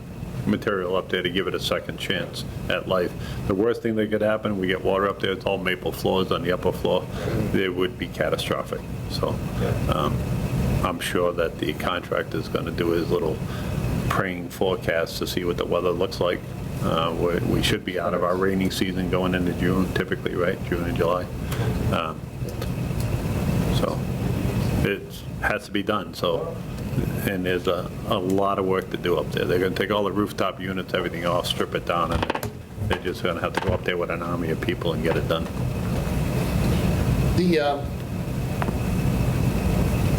material up there to give it a second chance at life. The worst thing that could happen, we get water up there, it's all maple floors on the upper floor, it would be catastrophic. So I'm sure that the contractor's going to do his little praying forecast to see what the weather looks like. We should be out of our rainy season going into June, typically, right? June and July. So it has to be done, so, and there's a lot of work to do up there. They're going to take all the rooftop units, everything off, strip it down, and they're just going to have to go up there with an army of people and get it done. The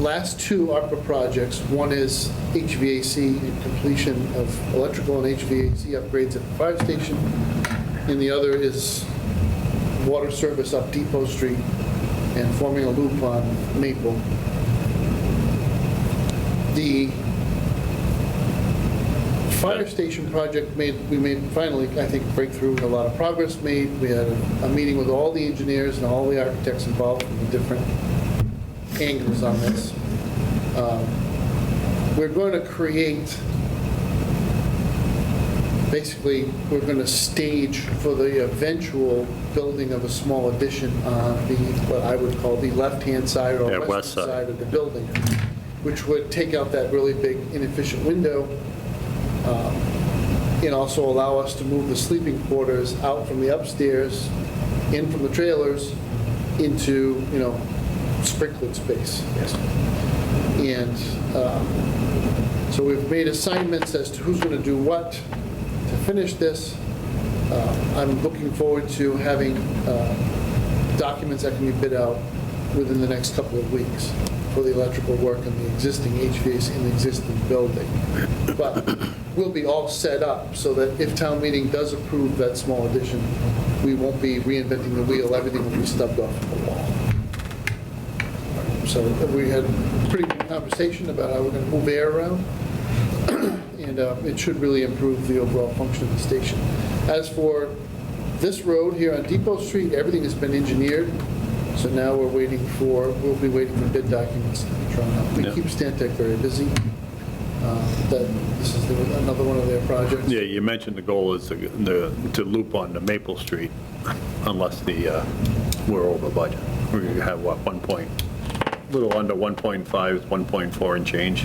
last 2 ARPA projects, one is HVAC and completion of electrical and HVAC upgrades at the fire station, and the other is water service up Depot Street and forming a loop on Maple. The fire station project we made finally, I think, breakthrough, a lot of progress made. We had a meeting with all the engineers and all the architects involved from the different angles on this. We're going to create, basically, we're going to stage for the eventual building of a small addition on the, what I would call the left-hand side or Yeah, western west side. side of the building, which would take out that really big inefficient window, and also allow us to move the sleeping quarters out from the upstairs, in from the trailers, into, sprinkled space. And so we've made assignments as to who's going to do what to finish this. I'm looking forward to having documents that can be bid out within the next couple of weeks for the electrical work and the existing HVAC in the existing building. But we'll be all set up so that if town meeting does approve that small addition, we won't be reinventing the wheel, everything will be stubbed off the wall. So we had a pretty good conversation about how we're going to move air around, and it should really improve the overall function of the station. As for this road here on Depot Street, everything has been engineered, so now we'll be waiting for bid documents to be drawn up. We keep Stantec very busy. that this is another one of their projects. Yeah, you mentioned the goal is to loop on to Maple Street unless we're over budget. We have, what, little under 1.5, 1.4 and change,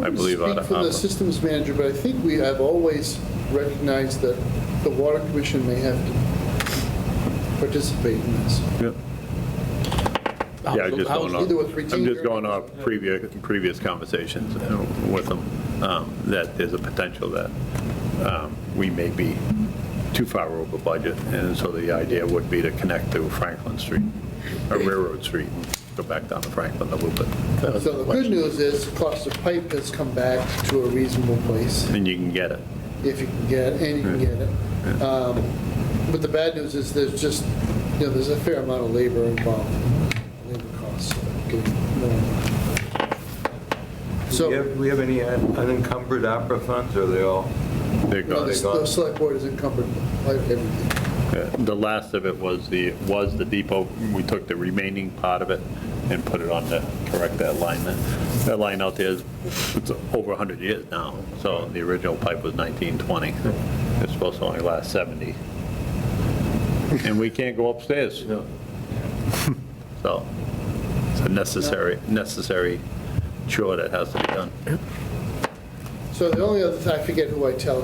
I believe. I'm not speak for the ARPA. systems manager, but I think we have always recognized that the Water Commission may have to participate in this. Yeah. Yeah, I just don't Either know. with I'm retained just going off earnings. previous conversations with them, that there's a potential that we may be too far over budget, and so the idea would be to connect to Franklin Street, or Railroad Street, and go back down to Franklin to loop it. So the good news is the cost of pipe has come back to a reasonable place, And you can get it. if you can get it, and you can get it. But the bad news is there's just, there's a fair amount of labor involved, labor costs. Getting more. So, Do we have any unencumbered ARPA funds, or are they all? They're gone. the select board is encumbered by everything. The last of it was the depot. We took the remaining part of it and put it on to correct that line. That line out there is, it's over 100 years now. So the original pipe was 1920. It's supposed to only last 70. And we can't go upstairs. So it's a necessary chore that has to be done. So the only other thing, I forget who I tell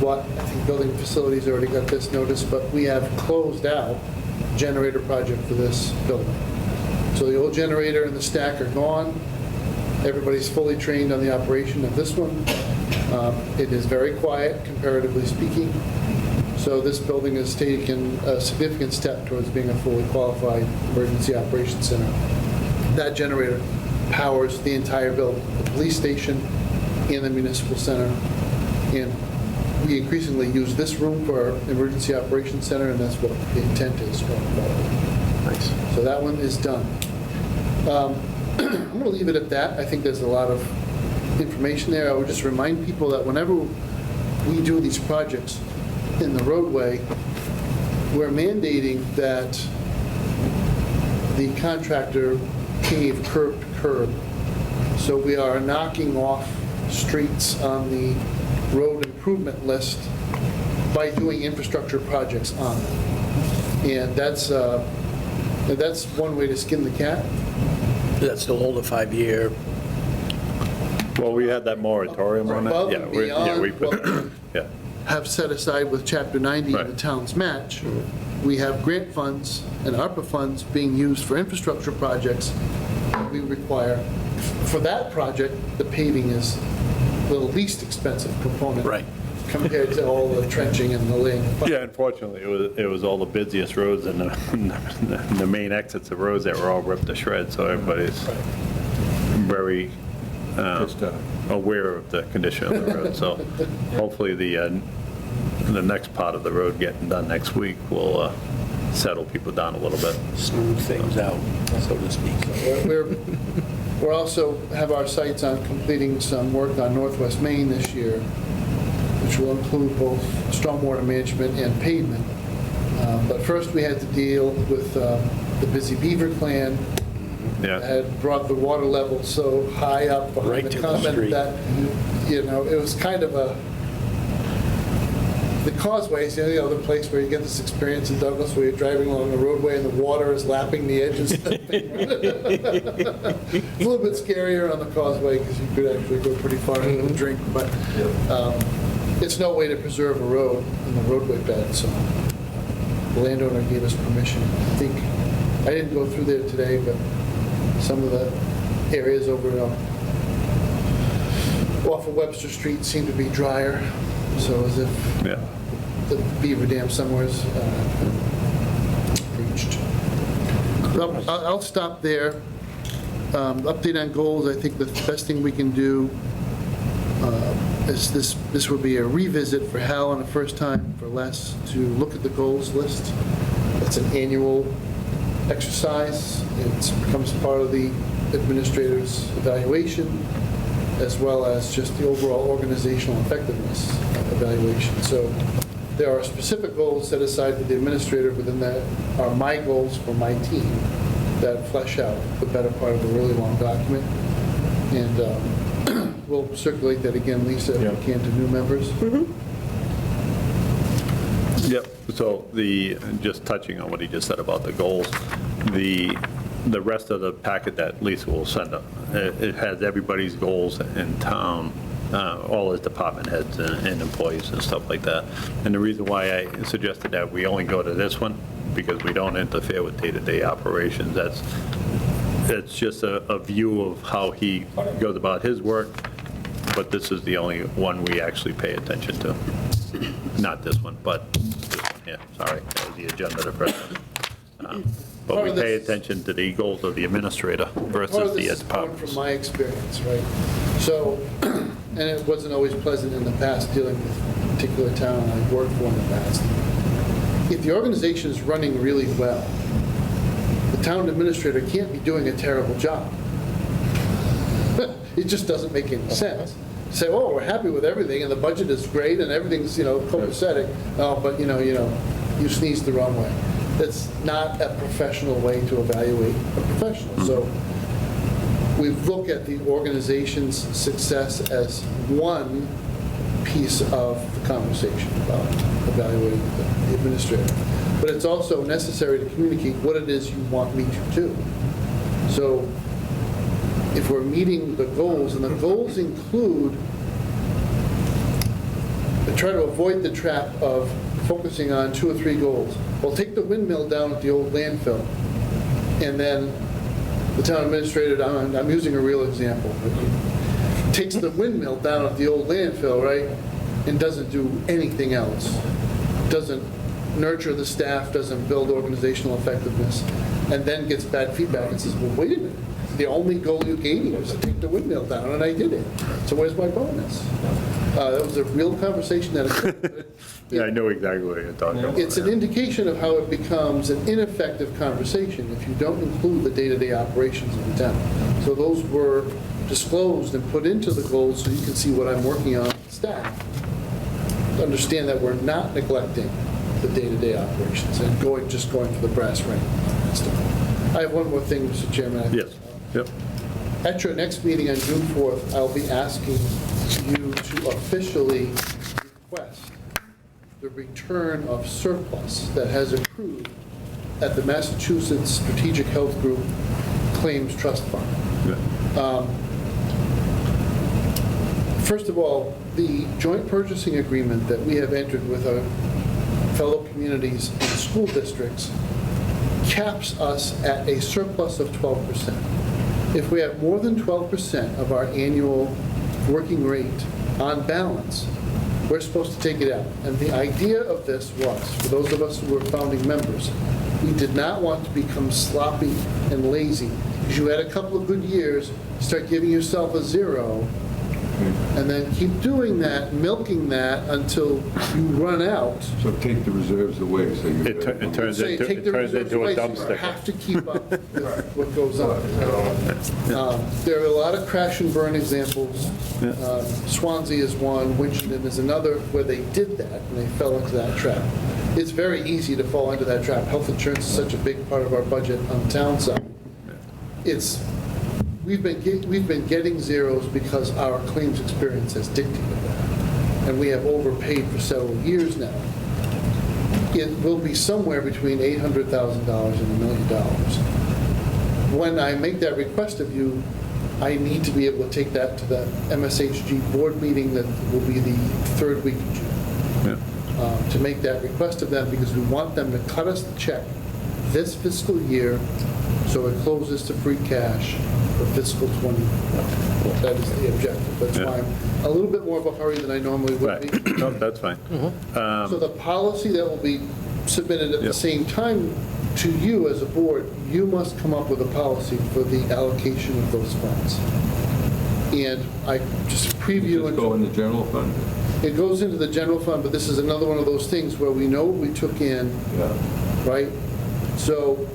what, I think Building Facilities already got this notice, but we have closed out generator project for this building. So the old generator and the stack are gone. Everybody's fully trained on the operation of this one. It is very quiet, comparatively speaking. So this building has taken a significant step towards being a fully qualified emergency operations center. That generator powers the entire building, the police station and the municipal center. And we increasingly use this room for our emergency operations center, and that's what the intent is going forward. Nice. So that one is done. I'm going to leave it at that. I think there's a lot of information there. I would just remind people that whenever we do these projects in the roadway, we're mandating that the contractor pave curb to curb. So we are knocking off streets on the road improvement list by doing infrastructure projects on them. And that's one way to skin the cat. That still hold a 5-year. Well, we had that moratorium on it. Above Yeah, and we- yeah, we beyond put- what yeah. have set aside with Chapter 90 and the Right. town's match, we have grant funds and ARPA funds being used for infrastructure projects that we require. For that project, the paving is the least expensive component. Right. Compared to all the trenching and the laying. of pipe. Yeah, unfortunately, it was all the busiest roads and the main exits of roads that were all ripped to shreds, so everybody's very aware of the condition of the road. So hopefully the next part of the road getting done next week will settle people down a little bit. Smooth things out, so to speak. We're also have our sights on completing some work on Northwest Main this year, which will include both stormwater management and pavement. But first, we had to deal with the Busy Beaver Clan. Yeah. Had brought the water level so high up behind Right the to the comment street. that, it was kind of the causeway is the only other place where you get this experience in Douglas, where you're driving along the roadway and the water is lapping the edges. It's a little bit scarier on the causeway because you could actually go pretty far into the drink, but it's no way to preserve a road in the roadway bed, so the landowner gave us permission. I think, I didn't go through there today, but some of the areas over off of Webster Street seem to be drier, so as if Yeah. the beaver dam somewhere's breached. So I'll stop there. Update on goals, I think the best thing we can do is this would be a revisit for Hal and a first time for Les to look at the goals list. It's an annual exercise. It becomes part of the administrator's evaluation, as well as just the overall organizational effectiveness evaluation. So there are specific goals set aside for the administrator, but then that are my goals for my team that flesh out the better part of a really long document. And we'll circulate that again, Lisa, if Yeah. we can, to new members. Yep, so just touching on what he just said about the goals, the rest of the packet that Lisa will send up, it has everybody's goals in town, all his department heads and employees and stuff like that. And the reason why I suggested that we only go to this one, because we don't interfere with day-to-day operations. It's just a view of how he goes about his work, but this is the only one we actually pay attention to. Not this one, but this one here, sorry, that was the agenda to present. But we pay attention to the goals of the administrator Part of versus the this is coming departments. from my experience, right? So, and it wasn't always pleasant in the past dealing with a particular town I worked for in the past. If the organization is running really well, the town administrator can't be doing a terrible job. It just doesn't make any sense. Say, oh, we're happy with everything, and the budget is great, and everything's, copacetic, but, you sneezed the wrong way. That's not a professional way to evaluate a professional. So we look at the organization's success as one piece of the conversation about evaluating the administrator. But it's also necessary to communicate what it is you want me to do. So if we're meeting the goals, and the goals include, I try to avoid the trap of focusing on 2 or 3 goals. Well, take the windmill down at the old landfill, and then the town administrator, I'm using a real example, takes the windmill down at the old landfill, right, and doesn't do anything else. Doesn't nurture the staff, doesn't build organizational effectiveness, and then gets bad feedback and says, well, wait a minute, the only goal you gave me was to take the windmill down, and I did it. So where's my bonus? That was a real conversation that occurred. Yeah, I know exactly what you're talking about. It's an indication of how it becomes an ineffective conversation if you don't include the day-to-day operations of the town. So those were disclosed and put into the goals so you can see what I'm working on with staff. To understand that we're not neglecting the day-to-day operations and just going for the brass ring and stuff. I have one more thing, Mr. Chairman. Yes, yep. At your next meeting on June 4th, I'll be asking you to officially request the return of surplus that has accrued at the Massachusetts Strategic Health Group Claims Trust Fund. Yeah. First of all, the joint purchasing agreement that we have entered with our fellow communities and school districts caps us at a surplus of 12%. If we have more than 12% of our annual working rate on balance, we're supposed to take it out. And the idea of this was, for those of us who were founding members, we did not want to become sloppy and lazy. Because you had a couple of good years, start giving yourself a 0, and then keep doing that, milking that until you run out. So take the reserves away, so you. It turns Say, into take the reserves a away, so you dumpster. have to keep up with what goes on. There are a lot of crash and burn examples. Swansea is one, Winchendon is another, where they did that, and they fell into that trap. It's very easy to fall into that trap. Health insurance is such a big part of our budget on the town side. We've been getting zeros because our claims experience has dictated that. And we have overpaid for several years now. It will be somewhere between $800,000 and $1 million. When I make that request of you, I need to be able to take that to the MSHG board meeting that will be the 3rd week of June. Yeah. To make that request of them, because we want them to cut us the check this fiscal year so it closes to free cash for fiscal 20. That is the objective. That's why I'm a little bit more of a hurry than I normally would be. Right, no, that's fine. So the policy that will be submitted at the same time to you as a board, you must come up with a policy for the allocation of those funds. And I just preview. Just go in the general fund? It goes into the general fund, but this is another one of those things where we know what we took in, right? So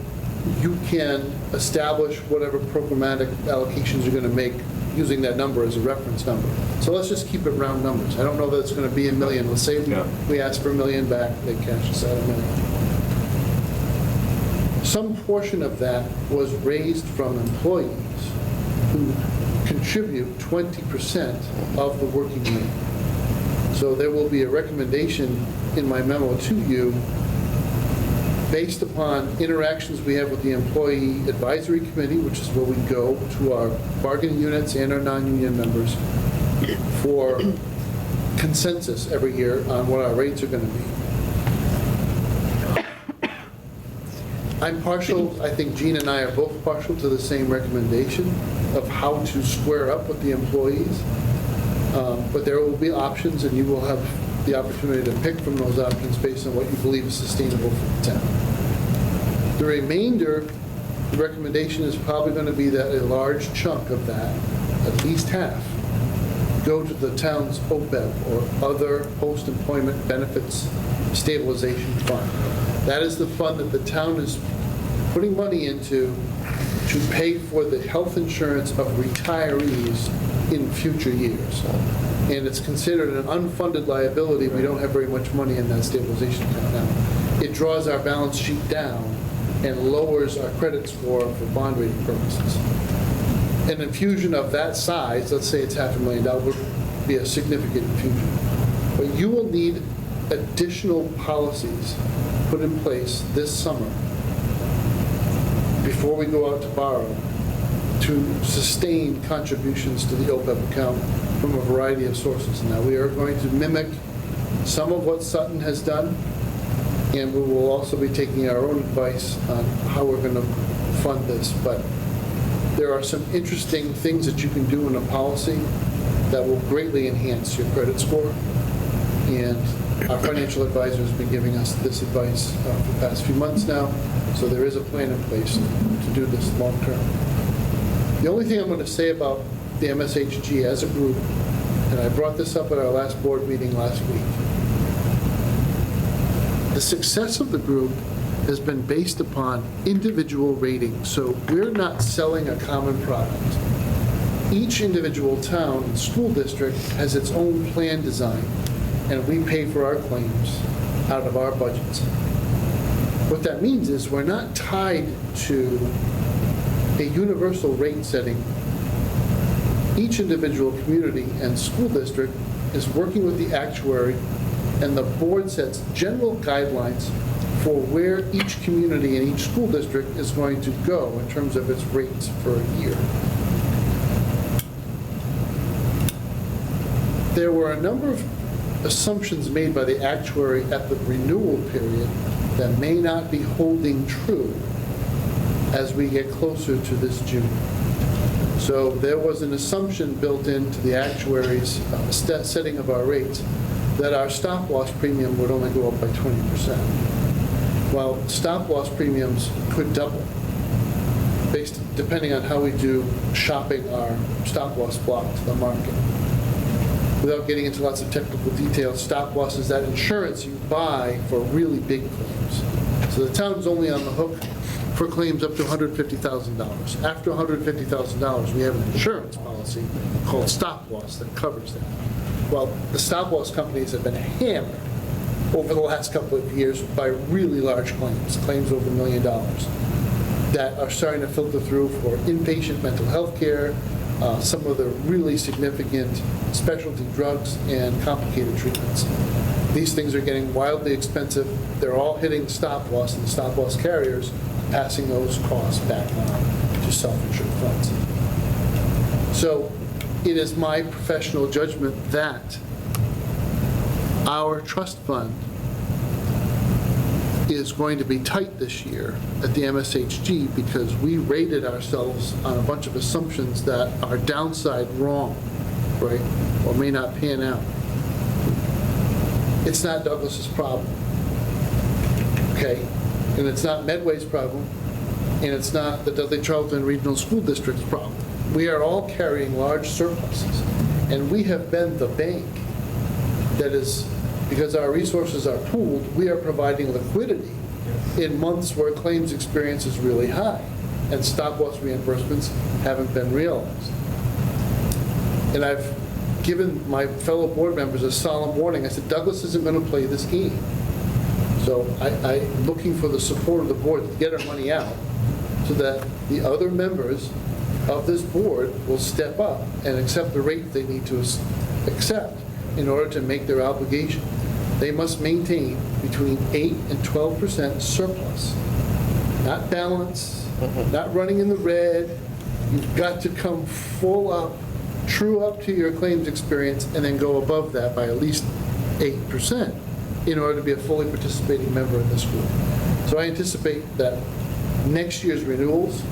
you can establish whatever programmatic allocations you're going to make using that number as a reference number. So let's just keep it round numbers. I don't know that it's going to be $1 million. Let's say we ask for $1 million back, they cash us out $1 million. Some portion of that was raised from employees who contribute 20% of the working rate. So there will be a recommendation in my memo to you based upon interactions we have with the Employee Advisory Committee, which is where we go to our bargaining units and our non-union members for consensus every year on what our rates are going to be. I'm partial, I think Gene and I are both partial to the same recommendation of how to square up with the employees. But there will be options, and you will have the opportunity to pick from those options based on what you believe is sustainable for the town. The remainder, the recommendation is probably going to be that a large chunk of that, at least half, go to the town's OPEB, or Other Post-Employment Benefits Stabilization Fund. That is the fund that the town is putting money into to pay for the health insurance of retirees in future years. And it's considered an unfunded liability. We don't have very much money in that stabilization account now. It draws our balance sheet down and lowers our credit score for bond rating purposes. An infusion of that size, let's say it's $500,000, would be a significant infusion. But you will need additional policies put in place this summer before we go out to borrow to sustain contributions to the OPEB account from a variety of sources. Now, we are going to mimic some of what Sutton has done, and we will also be taking our own advice on how we're going to fund this. But there are some interesting things that you can do in a policy that will greatly enhance your credit score. And our financial advisor has been giving us this advice for the past few months now. So there is a plan in place to do this long term. The only thing I'm going to say about the MSHG as a group, and I brought this up at our last board meeting last week, the success of the group has been based upon individual ratings. So we're not selling a common product. Each individual town and school district has its own plan design, and we pay for our claims out of our budgets. What that means is we're not tied to a universal rate setting. Each individual community and school district is working with the actuary, and the board sets general guidelines for where each community and each school district is going to go in terms of its rates for a year. There were a number of assumptions made by the actuary at the renewal period that may not be holding true as we get closer to this June. So there was an assumption built into the actuary's setting of our rates that our stop-loss premium would only go up by 20%. Well, stop-loss premiums could double, depending on how we do shopping our stop-loss block to the market. Without getting into lots of technical details, stop-loss is that insurance you buy for really big claims. So the town's only on the hook for claims up to $150,000. After $150,000, we have an insurance policy called stop-loss that covers that. Well, the stop-loss companies have been hammered over the last couple of years by really large claims over $1 million, that are starting to filter through for inpatient mental health care, some of the really significant specialty drugs and complicated treatments. These things are getting wildly expensive. They're all hitting stop-loss, and the stop-loss carriers are passing those costs back on to self-insured funds. So it is my professional judgment that our trust fund is going to be tight this year at the MSHG because we rated ourselves on a bunch of assumptions that are downside wrong, right, or may not pan out. It's not Douglas's problem, okay? And it's not Medway's problem, and it's not the Dudley Charlton Regional School District's problem. We are all carrying large surpluses, and we have been the bank that is, because our resources are pooled, we are providing liquidity in months where claims experience is really high, and stop-loss reimbursements haven't been realized. And I've given my fellow board members a solemn warning. I said, Douglas isn't going to play this game. So I'm looking for the support of the board to get our money out so that the other members of this board will step up and accept the rate they need to accept in order to make their obligation. They must maintain between 8 and 12% surplus, not balance, not running in the red. You've got to come full up, true up to your claims experience, and then go above that by at least 8% in order to be a fully participating member in this group. So I anticipate that next year's renewals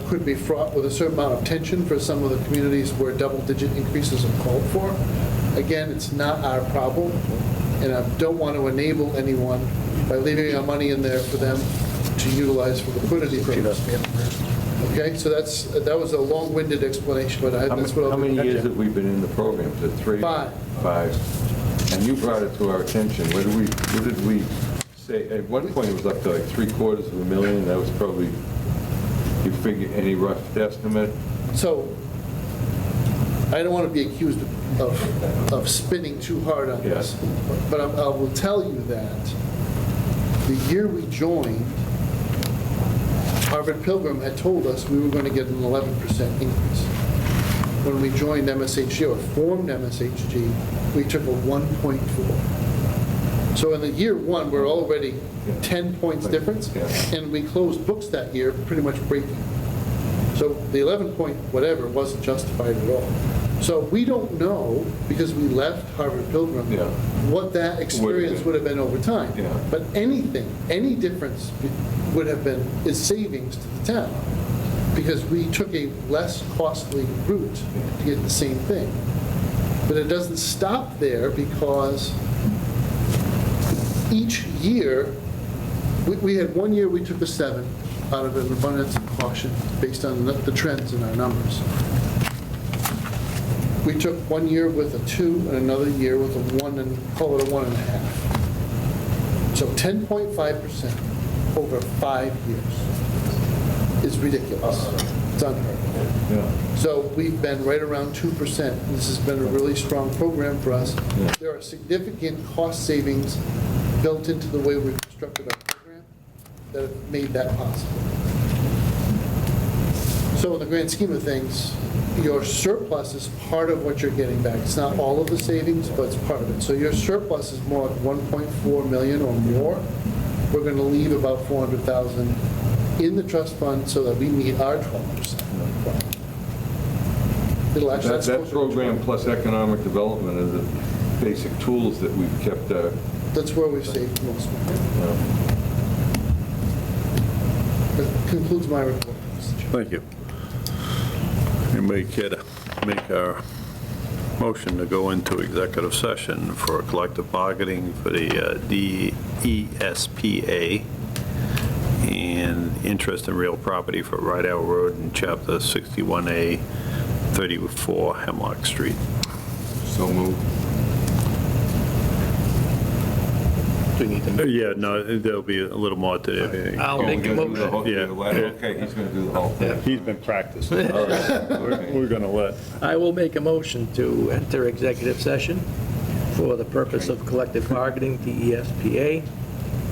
could be fraught with a certain amount of tension for some of the communities where double-digit increases are called for. Again, it's not our problem, and I don't want to enable anyone by leaving our money in there for them to utilize for liquidity purposes. Okay, so that was a long-winded explanation, but that's what I'll do. How many years have we been in the program? Is it 3? 5. 5. And you brought it to our attention. What did we say? At one point, it was up to like $750,000. That was probably, you figure, any rough estimate? So I don't want to be accused of spinning too hard on this, but I will tell you that the year we joined, Harvard Pilgrim had told us we were going to get an 11% increase. When we joined MSHG or formed MSHG, we took a 1.4. So in the year one, we're already 10 points difference, and we closed books that year pretty much breaking. So the 11 point whatever wasn't justified at all. So we don't know, because we left Harvard Pilgrim, what that experience would have been over time. But anything, any difference would have been, is savings to the town, because we took a less costly route to get the same thing. But it doesn't stop there, because each year, we had one year we took a 7 out of an abundance of caution based on the trends in our numbers. We took one year with a 2 and another year with a 1, and call it a 1.5. So 10.5% over 5 years is ridiculous. It's unheard of. So we've been right around 2%. This has been a really strong program for us. There are significant cost savings built into the way we've constructed our program that have made that possible. So in the grand scheme of things, your surplus is part of what you're getting back. It's not all of the savings, but it's part of it. So your surplus is more like 1.4 million or more. We're going to leave about 400,000 in the trust fund so that we meet our 12%. It'll actually, That program plus economic development are the basic tools that we've kept. That's where we've saved most of it. That concludes my report. Thank you. Anybody care to make a motion to go into executive session for collective bargaining for the DESPA and interest in real property for Rydell Road in Chapter 61A, 34 Hemlock Street? So moved. Do you need to? Yeah, no, there'll be a little more to it. I'll make a motion. Yeah. Okay, he's going to do the whole thing. He's been practicing. We're going to let. I will make a motion to enter executive session for the purpose of collective bargaining, DESPA,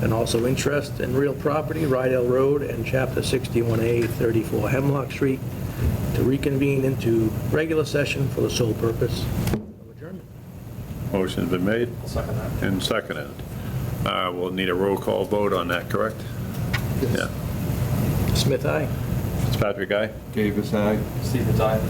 and also interest in real property, Rydell Road and Chapter 61A, 34 Hemlock Street, to reconvene into regular session for the sole purpose of adjournment. Motion's been made Second that. and seconded. We'll need a roll call vote on that, correct? Yes. Yeah. Smith, aye. Fitzpatrick, aye? Davis, aye. Stevens, aye.